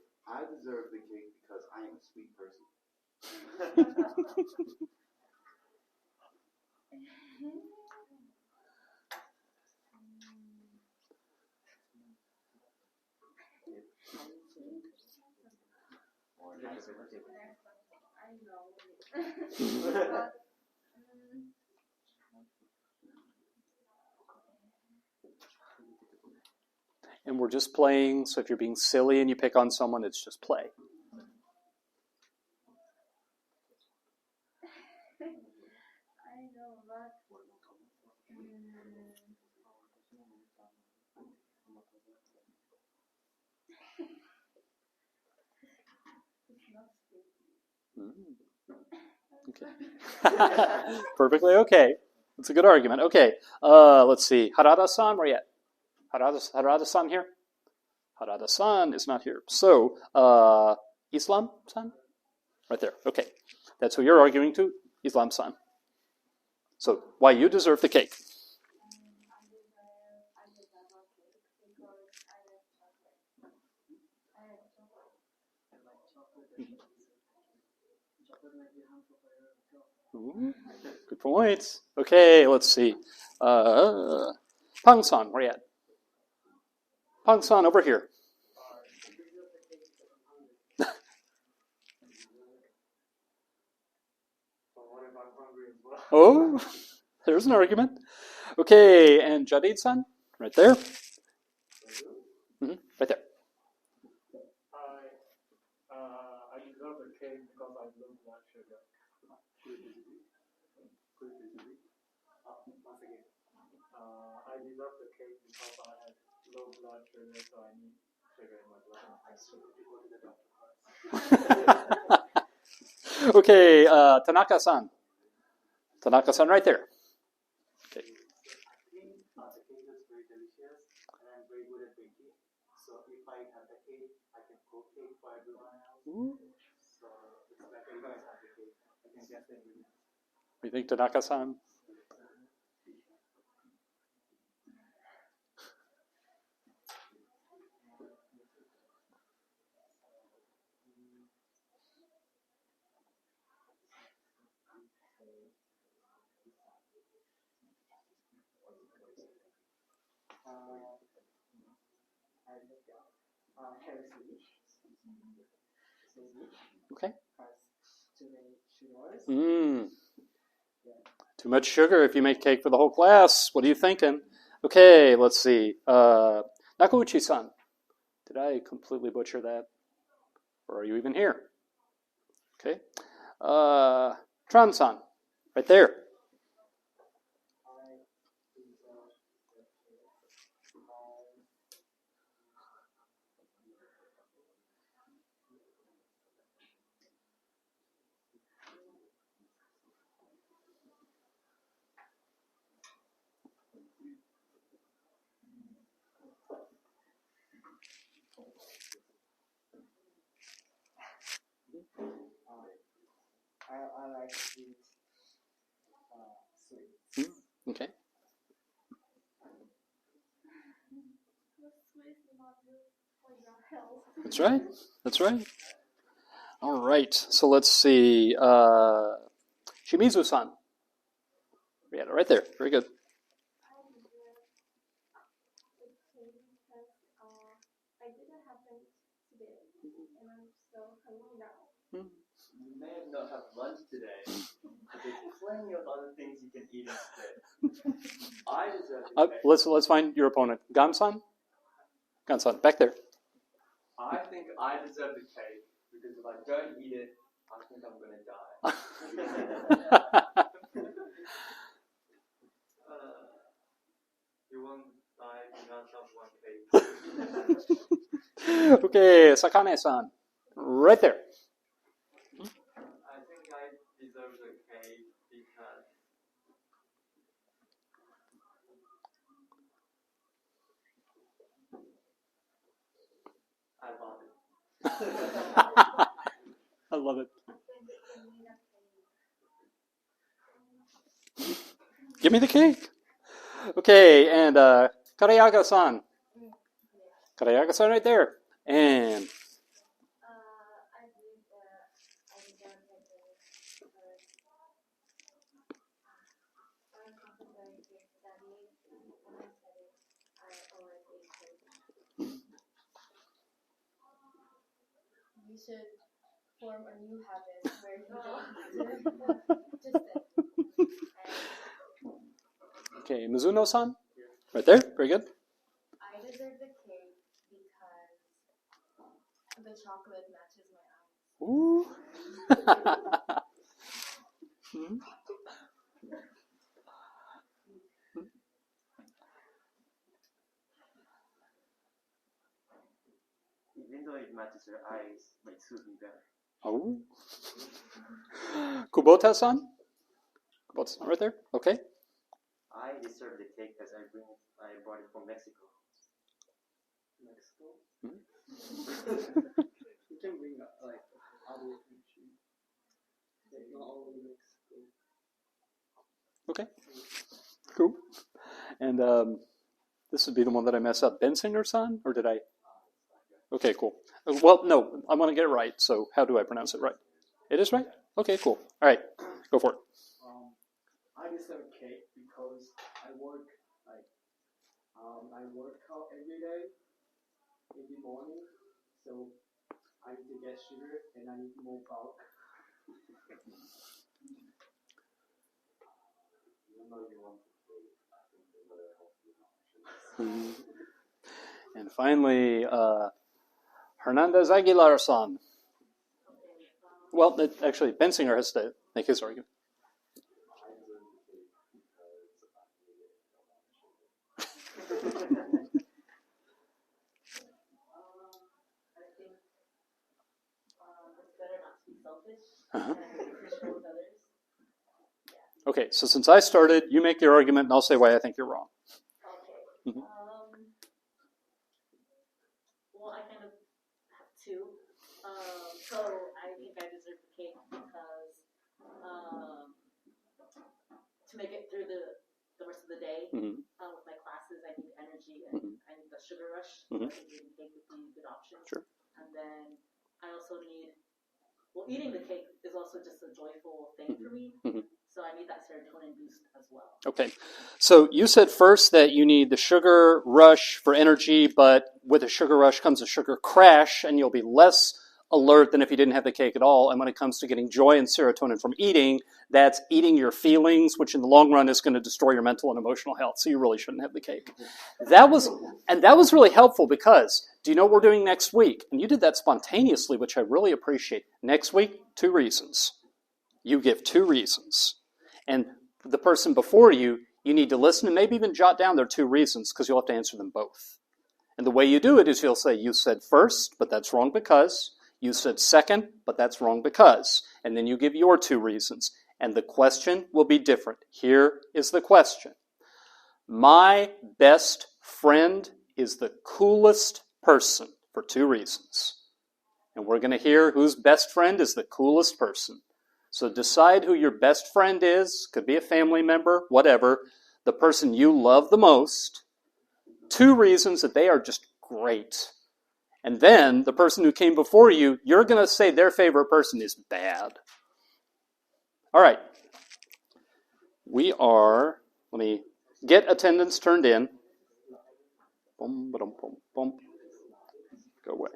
the cake because I am a sweet person. And we're just playing, so if you're being silly and you pick on someone, it's just play. I know, but Okay. Perfectly okay. That's a good argument. Okay. Let's see. Harada-san, where you at? Harada-san here? Harada-san is not here. So, Islam-san? Right there. Okay. That's who you're arguing to, Islam-san. So, why you deserve the cake. Ooh, good points. Okay, let's see. Pang-san, where you at? Pang-san, over here. Oh, there's an argument. Okay, and Jadid-san, right there. Right there. I deserve the cake because I love blood sugar. I deserve the cake because I have low blood sugar, so I need sugar in my blood. Okay, Tanaka-san. Tanaka-san right there. Okay. I think the cake is very delicious, and I'm very good at baking. So if I have the cake, I can cook cake for everyone else. So it's better if I have the cake. I can get the ingredients. What do you think, Tanaka-san? Okay. Too much sugar if you make cake for the whole class. What are you thinking? Okay, let's see. Nakauchi-san. Did I completely butcher that? Or are you even here? Okay. Tran-san. Right there. I like to eat sweets. Okay. That's right. That's right. All right. So let's see. Shimizu-san. We had it right there. Very good. I didn't have them today, and I'm still hungry now. You may not have lunch today, but there's plenty of other things you can eat instead. I deserve the cake. Let's find your opponent. Gan-san? Gan-san, back there. I think I deserve the cake because if I don't eat it, I think I'm going to die. You Okay, Sakane-san. Right there. I think I deserve the cake because I bought it. I love it. Give me the cake. Okay, and Karayaga-san. Karayaga-san right there. And I believe that I began my day because I'm concentrating in studying, and I study. I always eat cake. You should form a new habit where you don't just sit. okay, Mizuno-san. Right there. Very good. I deserve the cake because the chocolate matches my eyes. Ooh. Even though it matches your eyes, it suits me better. Oh. Kubota-san. Kubota-san right there. Okay. I deserve the cake because I brought it from Mexico. Mexico? You can bring like other country, like not only Mexico. Okay. Cool. And this would be the one that I messed up. Bensinger-san? Or did I? Okay, cool. Well, no, I want to get it right. So how do I pronounce it right? It is right? Okay, cool. All right. Go for it. I deserve cake because I work out every day, every morning. So I need to get sugar and I need more bulk. And finally, Hernandez Aguilar-san. Well, actually, Bensinger has to make his argument. I think it's better not to be selfish Uh-huh. and appreciate with others. Okay, so since I started, you make your argument, and I'll say why I think you're wrong. Okay. Mhm. Well, I kind of have two. So I think I deserve the cake because to make it through the rest of the day Mhm. with my classes, I need energy and I need the sugar rush. Mhm. I think eating cake would be a good option. Sure. And then I also need, eating the cake is also just a joyful thing for me. Mhm. So I need that serotonin boost as well. Okay, so you said first that you need the sugar rush for energy, but with a sugar rush comes a sugar crash, and you'll be less alert than if you didn't have the cake at all. And when it comes to getting joy and serotonin from eating, that's eating your feelings, which in the long run is going to destroy your mental and emotional health. So you really shouldn't have the cake. That was really helpful because do you know what we're doing next week? And you did that spontaneously, which I really appreciate. Next week, 2 reasons. You give 2 reasons. And the person before you, you need to listen and maybe even jot down their 2 reasons because you'll have to answer them both. And the way you do it is you'll say, you said first, but that's wrong because. You said second, but that's wrong because. And then you give your 2 reasons. And the question will be different. Here is the question. My best friend is the coolest person for 2 reasons. And we're going to hear whose best friend is the coolest person. So decide who your best friend is. Could be a family member, whatever. The person you love the most. 2 reasons that they are just great. And then the person who came before you, you're going to say their favorite person is bad. All right. Let me get attendance turned in. Boom, boom, boom, boom. Go away.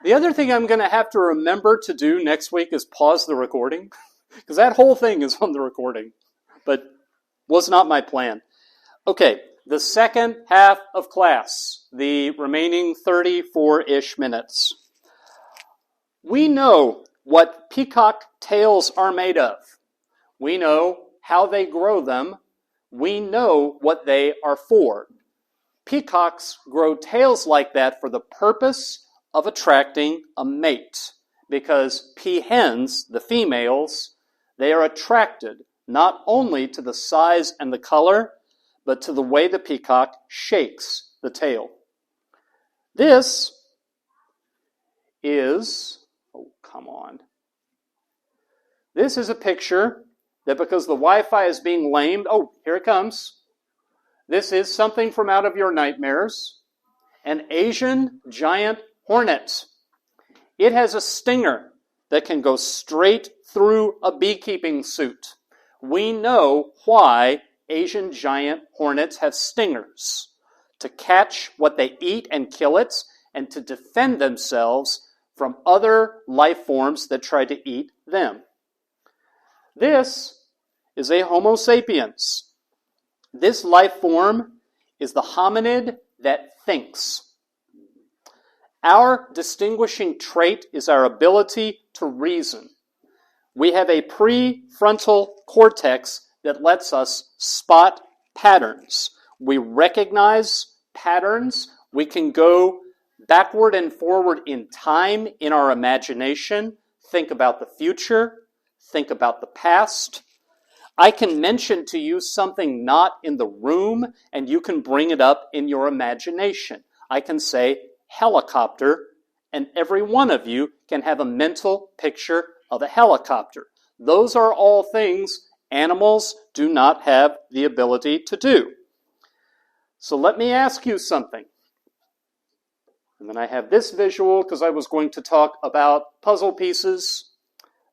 The other thing I'm going to have to remember to do next week is pause the recording, because that whole thing is on the recording, but was not my plan. Okay, the second half of class, the remaining 34-ish minutes. We know what peacock tails are made of. We know how they grow them. We know what they are for. Peacocks grow tails like that for the purpose of attracting a mate, because peahens, the females, they are attracted not only to the size and the color, but to the way the peacock shakes the tail. This is, This is a picture that, because the Wi-Fi is being lamed, here it comes. This is something from out of your nightmares. An Asian giant hornet. It has a stinger that can go straight through a beekeeping suit. We know why Asian giant hornets have stingers: to catch what they eat and kill it, and to defend themselves from other life forms that try to eat them. This is a Homo sapiens. This life form is the hominid that thinks. Our distinguishing trait is our ability to reason. We have a prefrontal cortex that lets us spot patterns. We recognize patterns. We can go backward and forward in time in our imagination, think about the future, think about the past. I can mention to you something not in the room, and you can bring it up in your imagination. I can say helicopter, and every one of you can have a mental picture of a helicopter. Those are all things animals do not have the ability to do. So let me ask you something. And then I have this visual because I was going to talk about puzzle pieces,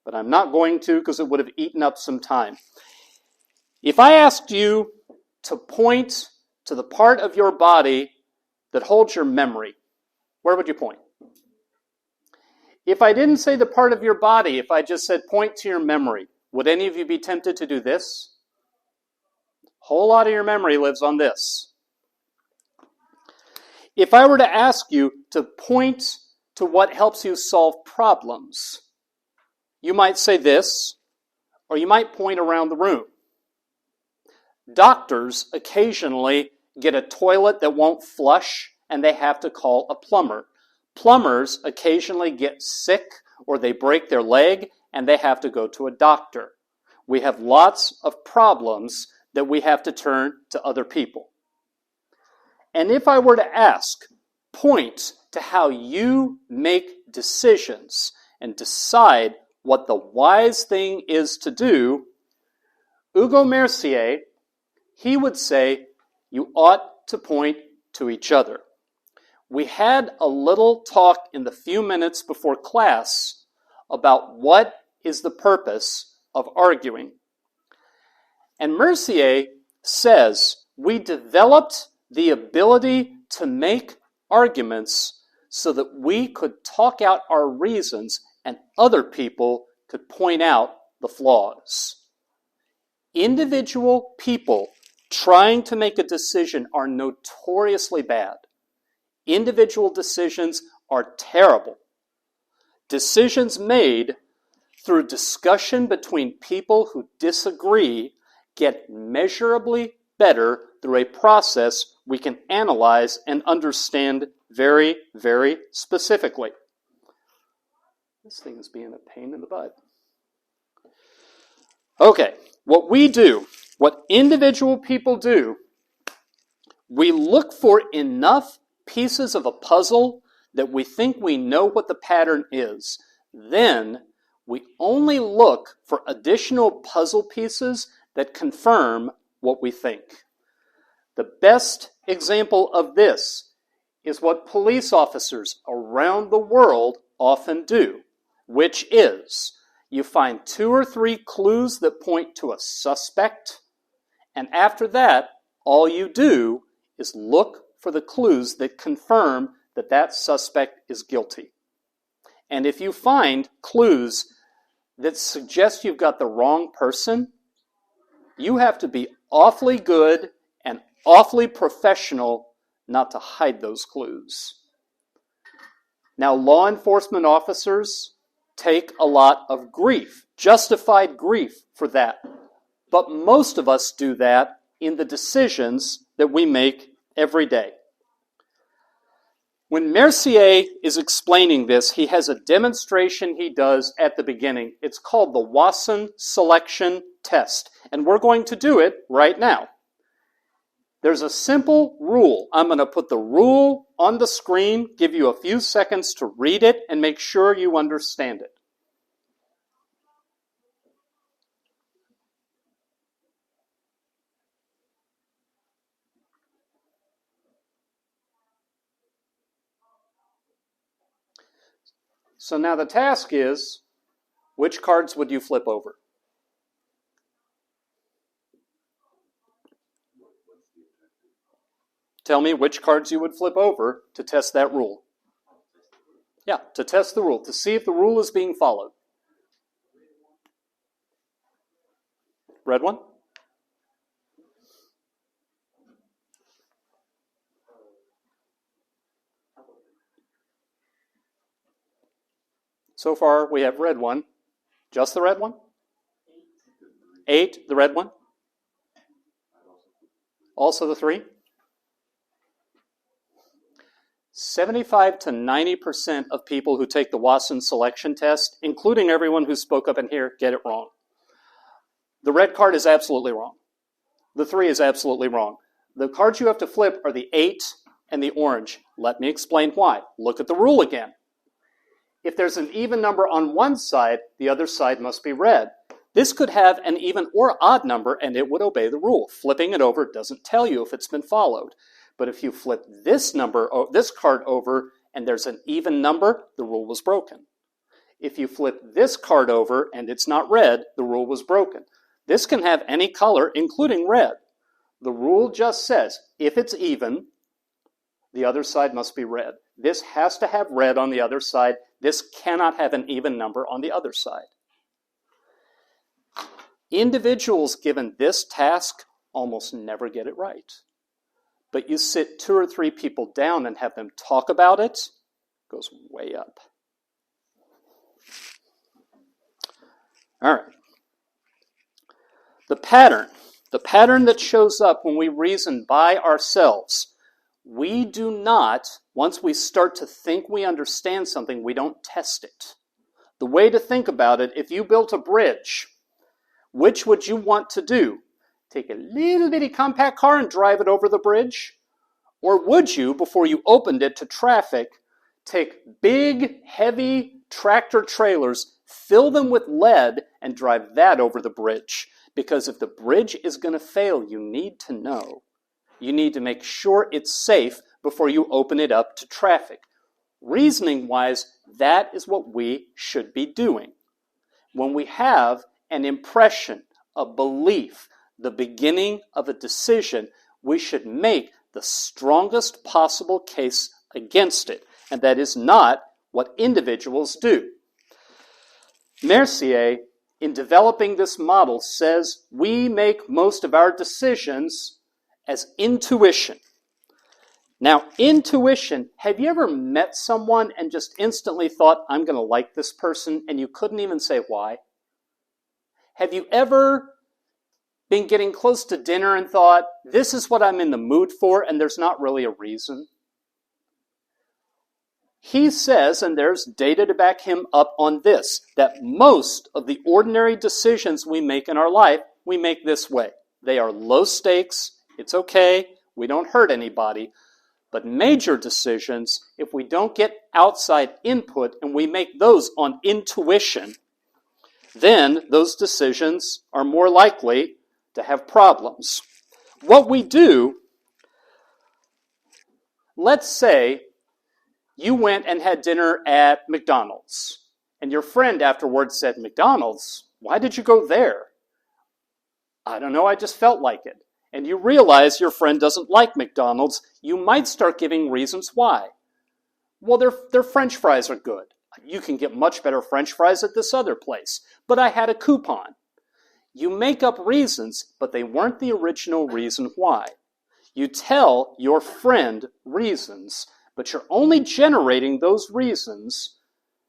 but I'm not going to because it would have eaten up some time. If I asked you to point to the part of your body that holds your memory, where would you point? If I didn't say the part of your body, if I just said point to your memory, would any of you be tempted to do this? A whole lot of your memory lives on this. If I were to ask you to point to what helps you solve problems, you might say this, or you might point around the room. Doctors occasionally get a toilet that won't flush, and they have to call a plumber. Plumbers occasionally get sick, or they break their leg, and they have to go to a doctor. We have lots of problems that we have to turn to other people. And if I were to ask, point to how you make decisions and decide what the wise thing is to do, Hugo Mercier, he would say, you ought to point to each other. We had a little talk in the few minutes before class about what is the purpose of arguing. And Mercier says we developed the ability to make arguments so that we could talk out our reasons and other people could point out the flaws. Individual people trying to make a decision are notoriously bad. Individual decisions are terrible. Decisions made through discussion between people who disagree get measurably better through a process we can analyze and understand very, very specifically. This thing is being a pain in the butt. Okay, what we do, what individual people do, we look for enough pieces of a puzzle that we think we know what the pattern is. Then we only look for additional puzzle pieces that confirm what we think. The best example of this is what police officers around the world often do, which is you find 2 or 3 clues that point to a suspect, and after that, all you do is look for the clues that confirm that that suspect is guilty. And if you find clues that suggest you've got the wrong person, you have to be awfully good and awfully professional not to hide those clues. Now, law enforcement officers take a lot of grief, justified grief for that. But most of us do that in the decisions that we make every day. When Mercier is explaining this, he has a demonstration he does at the beginning. It's called the Wasson selection test, and we're going to do it right now. There's a simple rule. I'm going to put the rule on the screen, give you a few seconds to read it, and make sure you understand it. So now the task is, which cards would you flip over? Tell me which cards you would flip over to test that rule. Yeah, to test the rule, to see if the rule is being followed. Red one? So far, we have red one. Just the red one? 8, the red one? Also the 3? 75 to 90% of people who take the Wasson selection test, including everyone who spoke up in here, get it wrong. The red card is absolutely wrong. The 3 is absolutely wrong. The cards you have to flip are the 8 and the orange. Let me explain why. Look at the rule again. If there's an even number on one side, the other side must be red. This could have an even or odd number, and it would obey the rule. Flipping it over doesn't tell you if it's been followed. But if you flip this card over, and there's an even number, the rule was broken. If you flip this card over, and it's not red, the rule was broken. This can have any color, including red. The rule just says, if it's even, the other side must be red. This has to have red on the other side. This cannot have an even number on the other side. Individuals given this task almost never get it right. But you sit 2 or 3 people down and have them talk about it, it goes way up. All right. The pattern that shows up when we reason by ourselves, we do not, once we start to think we understand something, we don't test it. The way to think about it, if you built a bridge, which would you want to do? Take a little bitty compact car and drive it over the bridge? Or would you, before you opened it to traffic, take big, heavy tractor trailers, fill them with lead, and drive that over the bridge? Because if the bridge is going to fail, you need to know. You need to make sure it's safe before you open it up to traffic. Reasoning-wise, that is what we should be doing. When we have an impression, a belief, the beginning of a decision, we should make the strongest possible case against it. And that is not what individuals do. Mercier, in developing this model, says we make most of our decisions as intuition. Now, intuition, have you ever met someone and just instantly thought, I'm going to like this person, and you couldn't even say why? Have you ever been getting close to dinner and thought, this is what I'm in the mood for, and there's not really a reason? He says, and there's data to back him up on this, that most of the ordinary decisions we make in our life, we make this way. They are low stakes, it's okay, we don't hurt anybody. But major decisions, if we don't get outside input and we make those on intuition, then those decisions are more likely to have problems. What we do, let's say you went and had dinner at McDonald's, and your friend afterwards said, McDonald's? Why did you go there? I don't know, I just felt like it. And you realize your friend doesn't like McDonald's, you might start giving reasons why. Well, their French fries are good. You can get much better French fries at this other place. But I had a coupon. You make up reasons, but they weren't the original reason why. You tell your friend reasons, but you're only generating those reasons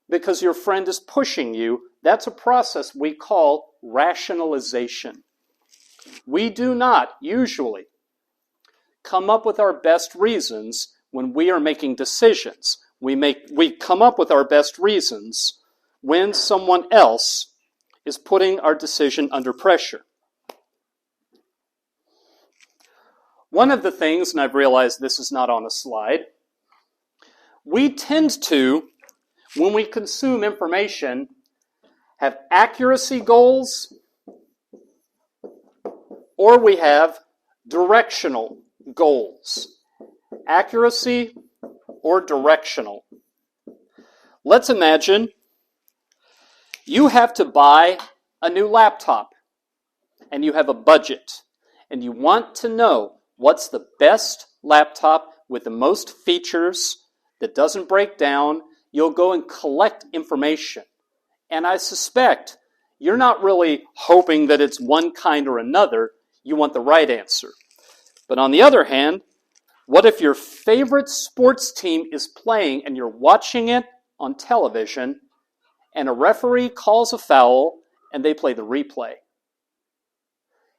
because your friend is pushing you. That's a process we call rationalization. We do not usually come up with our best reasons when we are making decisions. We come up with our best reasons when someone else is putting our decision under pressure. One of the things, and I've realized this is not on a slide, we tend to, when we consume information, have accuracy goals or we have directional goals. Accuracy or directional. Let's imagine you have to buy a new laptop and you have a budget and you want to know what's the best laptop with the most features that doesn't break down. You'll go and collect information. And I suspect you're not really hoping that it's one kind or another. You want the right answer. But on the other hand, what if your favorite sports team is playing and you're watching it on television and a referee calls a foul and they play the replay?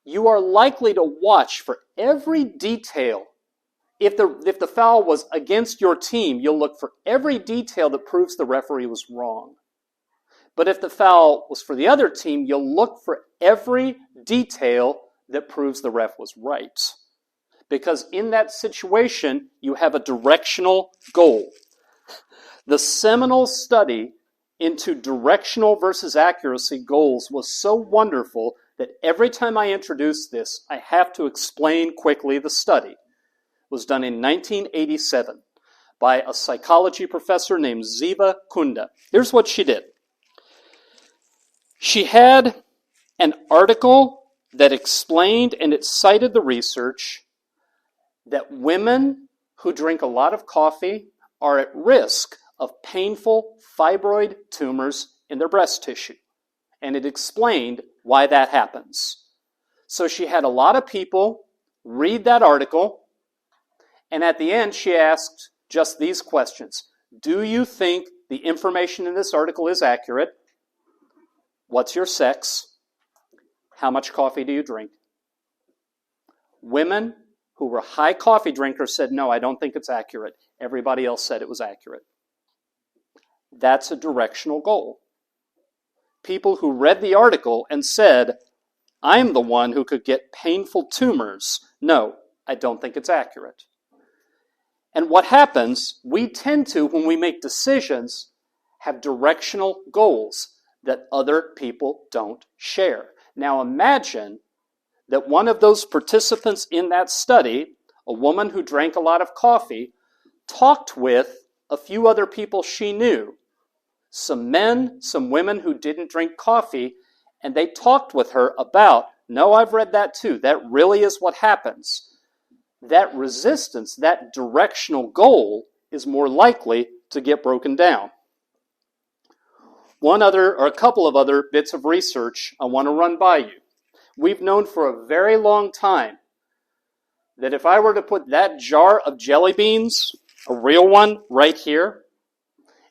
You are likely to watch for every detail. If the foul was against your team, you'll look for every detail that proves the referee was wrong. But if the foul was for the other team, you'll look for every detail that proves the ref was right. Because in that situation, you have a directional goal. The seminal study into directional versus accuracy goals was so wonderful that every time I introduce this, I have to explain quickly the study. It was done in 1987 by a psychology professor named Ziva Kunda. Here's what she did. She had an article that explained, and it cited the research, that women who drink a lot of coffee are at risk of painful fibroid tumors in their breast tissue. And it explained why that happens. So she had a lot of people read that article, and at the end she asked just these questions. Do you think the information in this article is accurate? What's your sex? How much coffee do you drink? Women who were high coffee drinkers said, no, I don't think it's accurate. Everybody else said it was accurate. That's a directional goal. People who read the article and said, I'm the one who could get painful tumors. No, I don't think it's accurate. And what happens, we tend to, when we make decisions, have directional goals that other people don't share. Now imagine that one of those participants in that study, a woman who drank a lot of coffee, talked with a few other people she knew. Some men, some women who didn't drink coffee, and they talked with her about, no, I've read that too. That really is what happens. That resistance, that directional goal is more likely to get broken down. One other, or a couple of other bits of research I want to run by you. We've known for a very long time that if I were to put that jar of jelly beans, a real one, right here,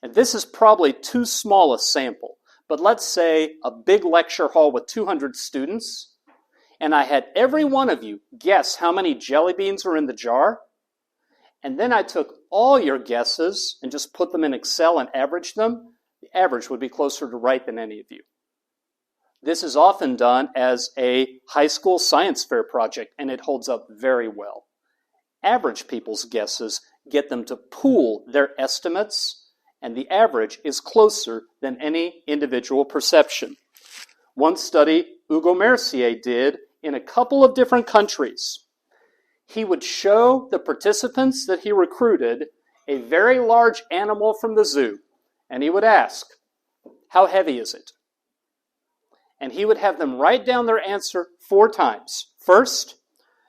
and this is probably too small a sample, but let's say a big lecture hall with 200 students, and I had every one of you guess how many jelly beans are in the jar, and then I took all your guesses and just put them in Excel and averaged them, the average would be closer to right than any of you. This is often done as a high school science fair project, and it holds up very well. Average people's guesses get them to pool their estimates, and the average is closer than any individual perception. One study Hugo Mercier did in a couple of different countries. He would show the participants that he recruited a very large animal from the zoo, and he would ask, how heavy is it? And he would have them write down their answer 4 times. First,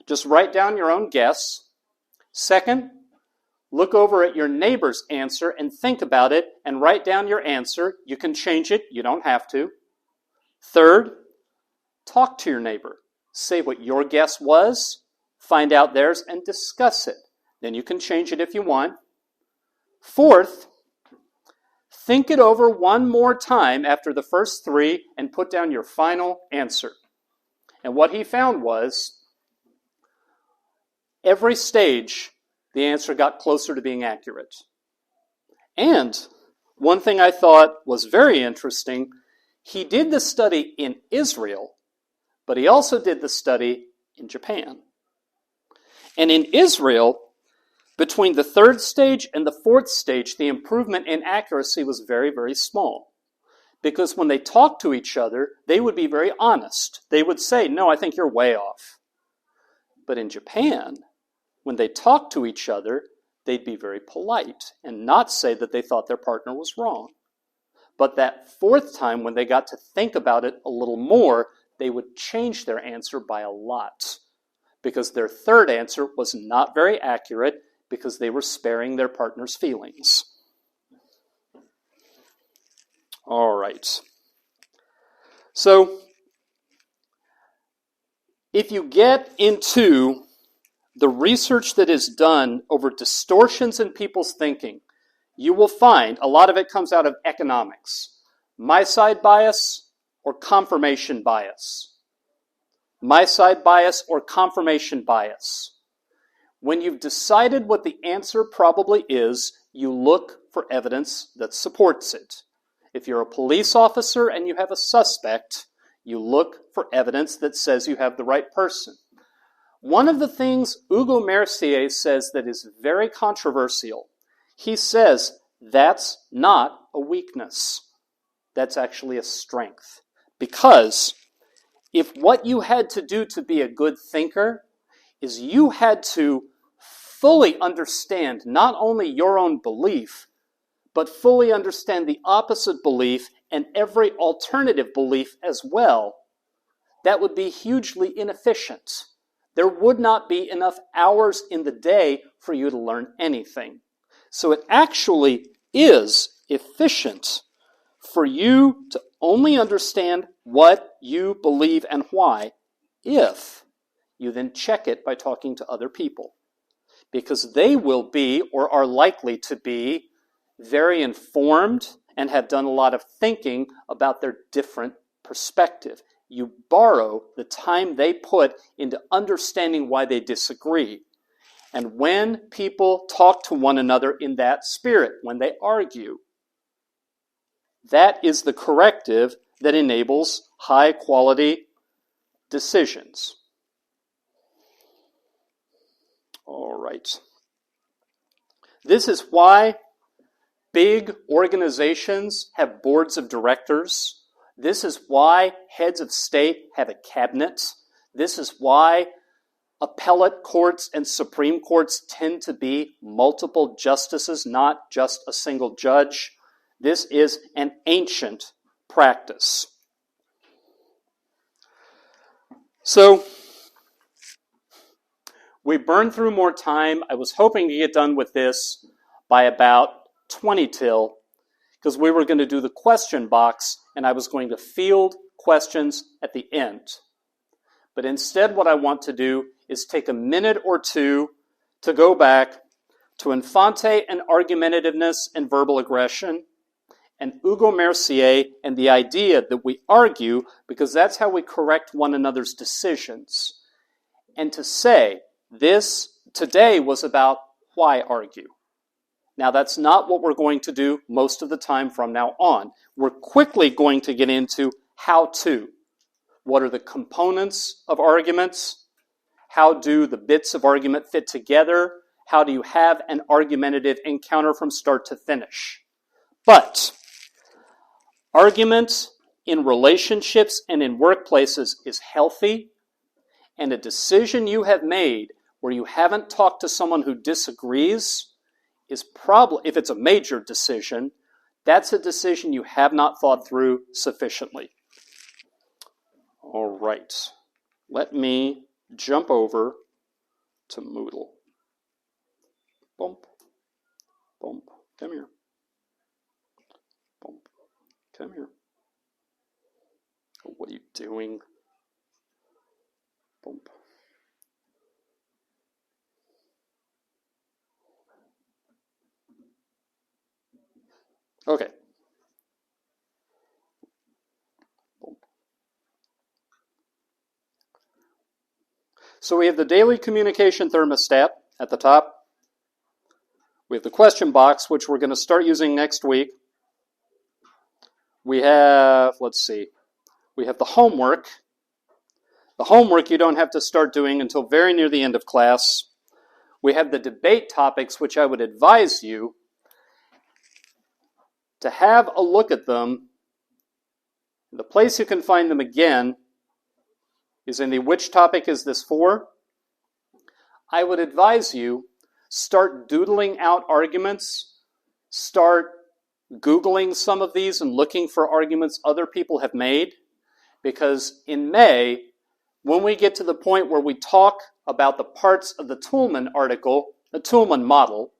just write down your own guess. Second, look over at your neighbor's answer and think about it and write down your answer. You can change it. You don't have to. Third, talk to your neighbor. Say what your guess was. find out theirs, and discuss it. Then you can change it if you want. Fourth, think it over one more time after the first three and put down your final answer. And what he found was, every stage, the answer got closer to being accurate. And one thing I thought was very interesting, he did the study in Israel, but he also did the study in Japan. And in Israel, between the third stage and the fourth stage, the improvement in accuracy was very, very small. Because when they talked to each other, they would be very honest. They would say, no, I think you're way off. But in Japan, when they talked to each other, they'd be very polite and not say that they thought their partner was wrong. But that fourth time, when they got to think about it a little more, they would change their answer by a lot. Because their third answer was not very accurate, because they were sparing their partner's feelings. All right. So, if you get into the research that is done over distortions in people's thinking, you will find a lot of it comes out of economics. My side bias or confirmation bias. My side bias or confirmation bias. When you've decided what the answer probably is, you look for evidence that supports it. If you're a police officer and you have a suspect, you look for evidence that says you have the right person. One of the things Hugo Mercier says that is very controversial, he says that's not a weakness. That's actually a strength. Because if what you had to do to be a good thinker is you had to fully understand not only your own belief, but fully understand the opposite belief and every alternative belief as well, that would be hugely inefficient. There would not be enough hours in the day for you to learn anything. So it actually is efficient for you to only understand what you believe and why, if you then check it by talking to other people. Because they will be, or are likely to be, very informed and have done a lot of thinking about their different perspective. You borrow the time they put into understanding why they disagree. And when people talk to one another in that spirit, when they argue, that is the corrective that enables high-quality decisions. All right. This is why big organizations have boards of directors. This is why heads of state have a cabinet. This is why appellate courts and Supreme Courts tend to be multiple justices, not just a single judge. This is an ancient practice. So, we burned through more time. I was hoping to get done with this by about 20 till, because we were going to do the question box, and I was going to field questions at the end. But instead, what I want to do is take a minute or two to go back to Infante and argumentativeness and verbal aggression, and Hugo Mercier and the idea that we argue because that's how we correct one another's decisions. And to say, this today was about why argue. Now, that's not what we're going to do most of the time from now on. We're quickly going to get into how to. What are the components of arguments? How do the bits of argument fit together? How do you have an argumentative encounter from start to finish? But argument in relationships and in workplaces is healthy, and a decision you have made where you haven't talked to someone who disagrees is probably, if it's a major decision, that's a decision you have not thought through sufficiently. All right. Let me jump over to Moodle. Bump. Bump. Come here. Bump. Come here. Oh, what are you doing? Bump. Okay. So we have the daily communication thermostat at the top. We have the question box, which we're going to start using next week. We have, we have the homework. The homework you don't have to start doing until very near the end of class. We have the debate topics, which I would advise you to have a look at them. The place you can find them again is in the which topic is this for? I would advise you start doodling out arguments, start Googling some of these and looking for arguments other people have made, because in May, when we get to the point where we talk about the parts of the Toulmin article, the Toulmin model,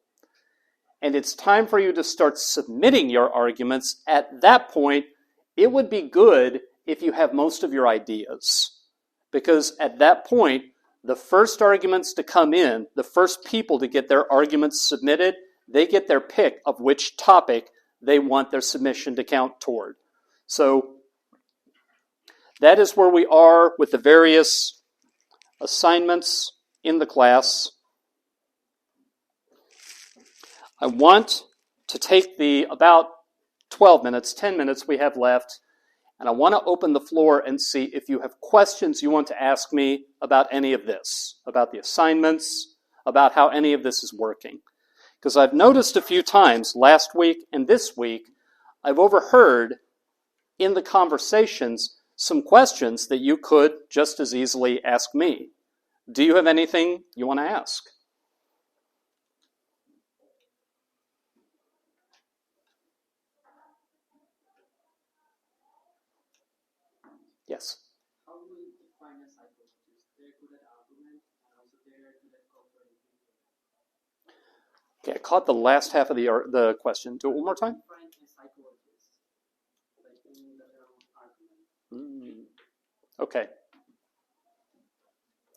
and it's time for you to start submitting your arguments, at that point, it would be good if you have most of your ideas. Because at that point, the first arguments to come in, the first people to get their arguments submitted, they get their pick of which topic they want their submission to count toward. So that is where we are with the various assignments in the class. I want to take the about 12 minutes, 10 minutes we have left, and I want to open the floor and see if you have questions you want to ask me about any of this, about the assignments, about how any of this is working. Because I've noticed a few times last week and this week, I've overheard in the conversations some questions that you could just as easily ask me. Do you have anything you want to ask? Yes? How do we define a psychologist? They're good at argument and also they're good at comforting people. Okay, I caught the last half of the question. Do it one more time. Define a psychologist, like in the term argument. Okay.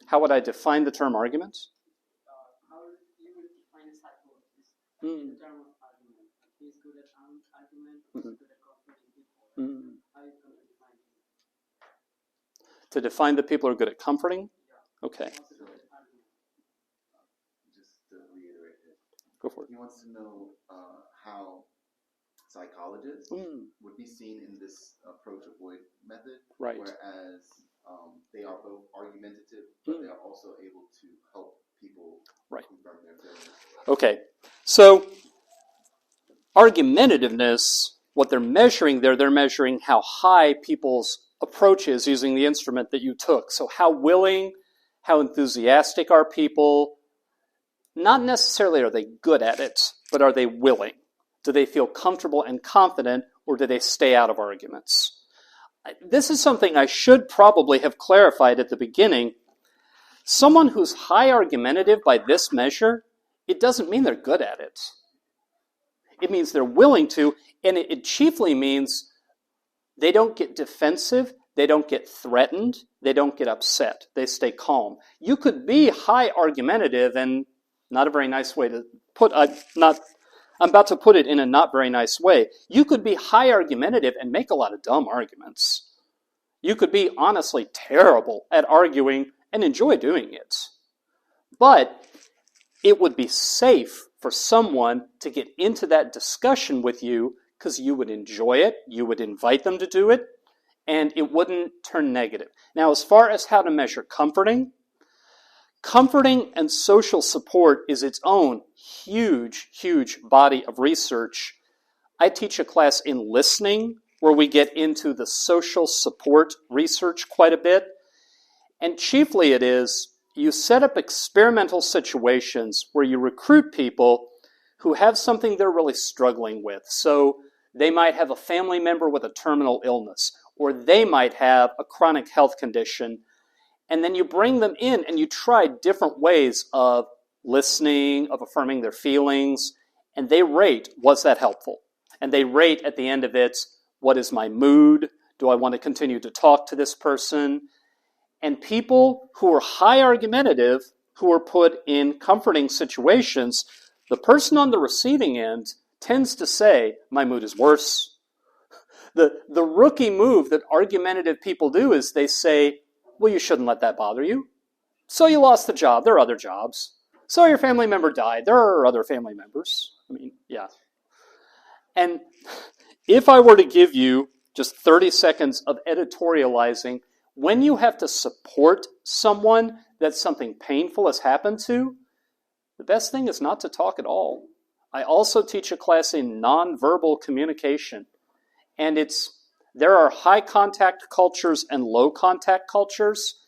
How would I define the term argument? How you would define a psychologist in the term of argument? He's good at argument, he's good at comforting people. How are you going to define him? To define the people who are good at comforting? Yeah. Okay, Also good at argument. Just to reiterate it, go for it. he wants to know how psychologists would be seen in this approach avoid method, Right. whereas they are both argumentative, but they are also able to help people confirm their feelings. Okay, so argumentativeness, what they're measuring there, they're measuring how high people's approach is using the instrument that you took. So how willing, how enthusiastic are people? Not necessarily are they good at it, but are they willing? Do they feel comfortable and confident, or do they stay out of arguments? This is something I should probably have clarified at the beginning. Someone who's high argumentative by this measure, it doesn't mean they're good at it. It means they're willing to, and it chiefly means they don't get defensive, they don't get threatened, they don't get upset, they stay calm. You could be high argumentative, and not a very nice way to put, I'm about to put it in a not very nice way. You could be high argumentative and make a lot of dumb arguments. You could be honestly terrible at arguing and enjoy doing it. But it would be safe for someone to get into that discussion with you because you would enjoy it, you would invite them to do it, and it wouldn't turn negative. Now, as far as how to measure comforting and social support is its own huge, huge body of research. I teach a class in listening where we get into the social support research quite a bit. And chiefly it is, you set up experimental situations where you recruit people who have something they're really struggling with. So they might have a family member with a terminal illness, or they might have a chronic health condition. And then you bring them in and you try different ways of listening, of affirming their feelings, and they rate, was that helpful? And they rate at the end of it, what is my mood? Do I want to continue to talk to this person? And people who are high argumentative, who are put in comforting situations, the person on the receiving end tends to say, my mood is worse. The rookie move that argumentative people do is they say, well, you shouldn't let that bother you. So you lost the job. There are other jobs. So your family member died. There are other family members. I mean, yeah. And if I were to give you just 30 seconds of editorializing, when you have to support someone that something painful has happened to, the best thing is not to talk at all. I also teach a class in nonverbal communication. And there are high contact cultures and low contact cultures.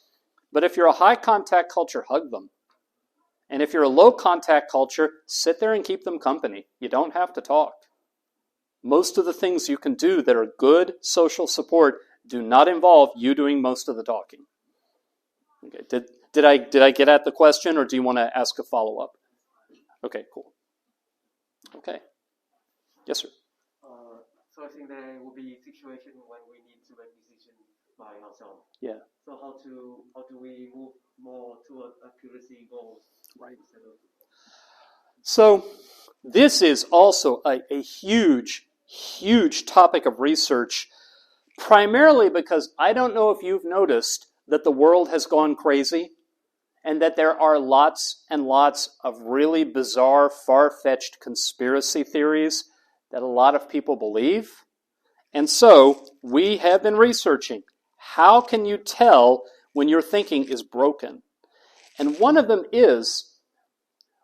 But if you're a high contact culture, hug them. And if you're a low contact culture, sit there and keep them company. You don't have to talk. Most of the things you can do that are good social support do not involve you doing most of the talking. Okay. Did I get at the question, or do you want to ask a follow-up? Okay, cool. Okay. Yes, sir. So I think there will be situation when we need to make decisions by ourselves. Yeah. So how do we move more toward accuracy goals? Right. So this is also a huge, huge topic of research, primarily because I don't know if you've noticed that the world has gone crazy and that there are lots and lots of really bizarre, far-fetched conspiracy theories that a lot of people believe. And so we have been researching, how can you tell when your thinking is broken? And one of them is,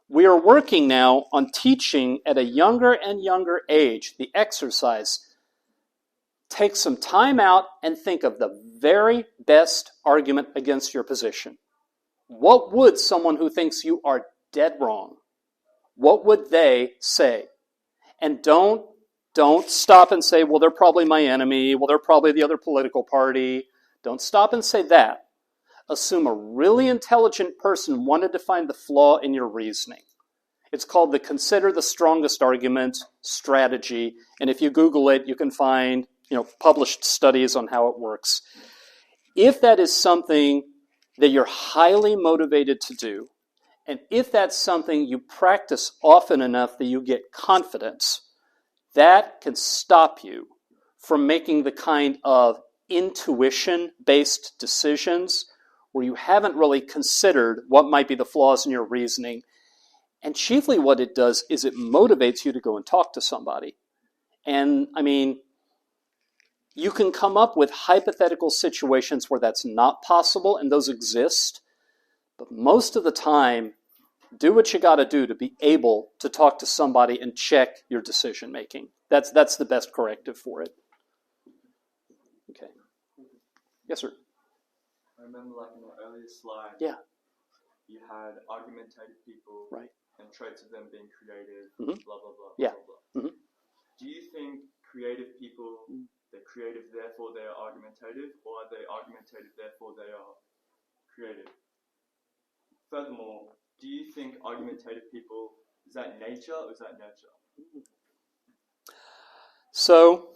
we are working now on teaching at a younger and younger age the exercise. Take some time out and think of the very best argument against your position. What would someone who thinks you are dead wrong, what would they say? And don't stop and say, well, they're probably my enemy. Well, they're probably the other political party. Don't stop and say that. Assume a really intelligent person wanted to find the flaw in your reasoning. It's called the Consider the Strongest Argument strategy. And if you Google it, you can find published studies on how it works. If that is something that you're highly motivated to do, and if that's something you practice often enough that you get confidence, that can stop you from making the kind of intuition-based decisions where you haven't really considered what might be the flaws in your reasoning. And chiefly what it does is it motivates you to go and talk to somebody. And, you can come up with hypothetical situations where that's not possible, and those exist. But most of the time, do what you got to do to be able to talk to somebody and check your decision making. That's the best corrective for it. Okay. Yes, sir. I remember, in the earlier slide, yeah, you had argumentative people, right, and traits of them being creative, mm-hmm. blah blah blah. Yeah. Blah, blah. Mm-hmm. Do you think creative people, they're creative, therefore they are argumentative, or are they argumentative, therefore they are creative? Furthermore, do you think argumentative people, is that nature or is that nurture? So,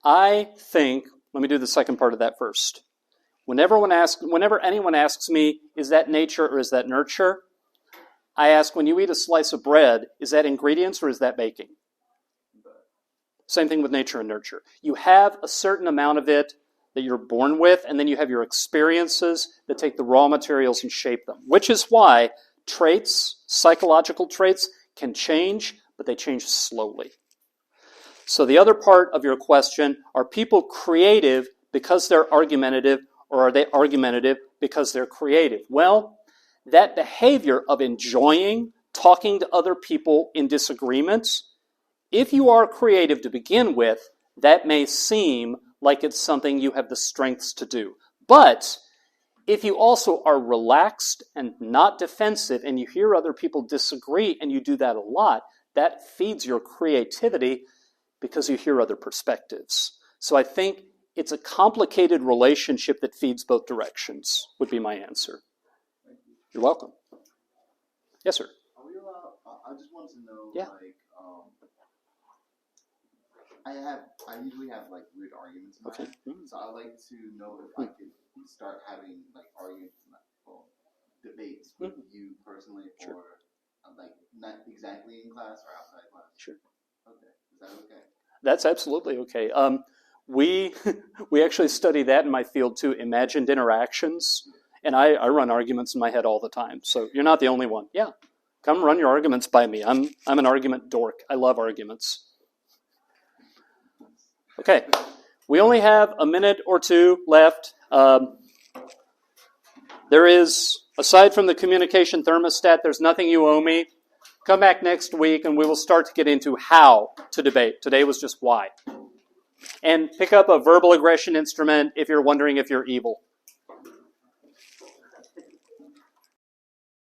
I think, let me do the second part of that first. Whenever anyone asks me, is that nature or is that nurture? I ask, when you eat a slice of bread, is that ingredients or is that baking? Same thing with nature and nurture. You have a certain amount of it that you're born with, and then you have your experiences that take the raw materials and shape them, which is why traits, psychological traits, can change, but they change slowly. So the other part of your question, are people creative because they're argumentative, or are they argumentative because they're creative? Well, that behavior of enjoying talking to other people in disagreements, if you are creative to begin with, that may seem like it's something you have the strengths to do. But if you also are relaxed and not defensive and you hear other people disagree and you do that a lot, that feeds your creativity because you hear other perspectives. So I think it's a complicated relationship that feeds both directions, would be my answer. You're welcome. Yes, sir. Are we allowed? I just wanted to know, Yeah. I usually have weird arguments in my head. So I like to know if I could start having arguments, debates with you personally, Sure. or like not exactly in class or outside class? Sure. Okay. Is that okay? That's absolutely okay. We actually study that in my field too, imagined interactions. And I run arguments in my head all the time. So you're not the only one. Yeah. Come run your arguments by me. I'm an argument dork. I love arguments. Okay. We only have a minute or two left. There is, aside from the communication thermostat, there's nothing you owe me. Come back next week and we will start to get into how to debate. Today was just why. And pick up a verbal aggression instrument if you're wondering if you're evil.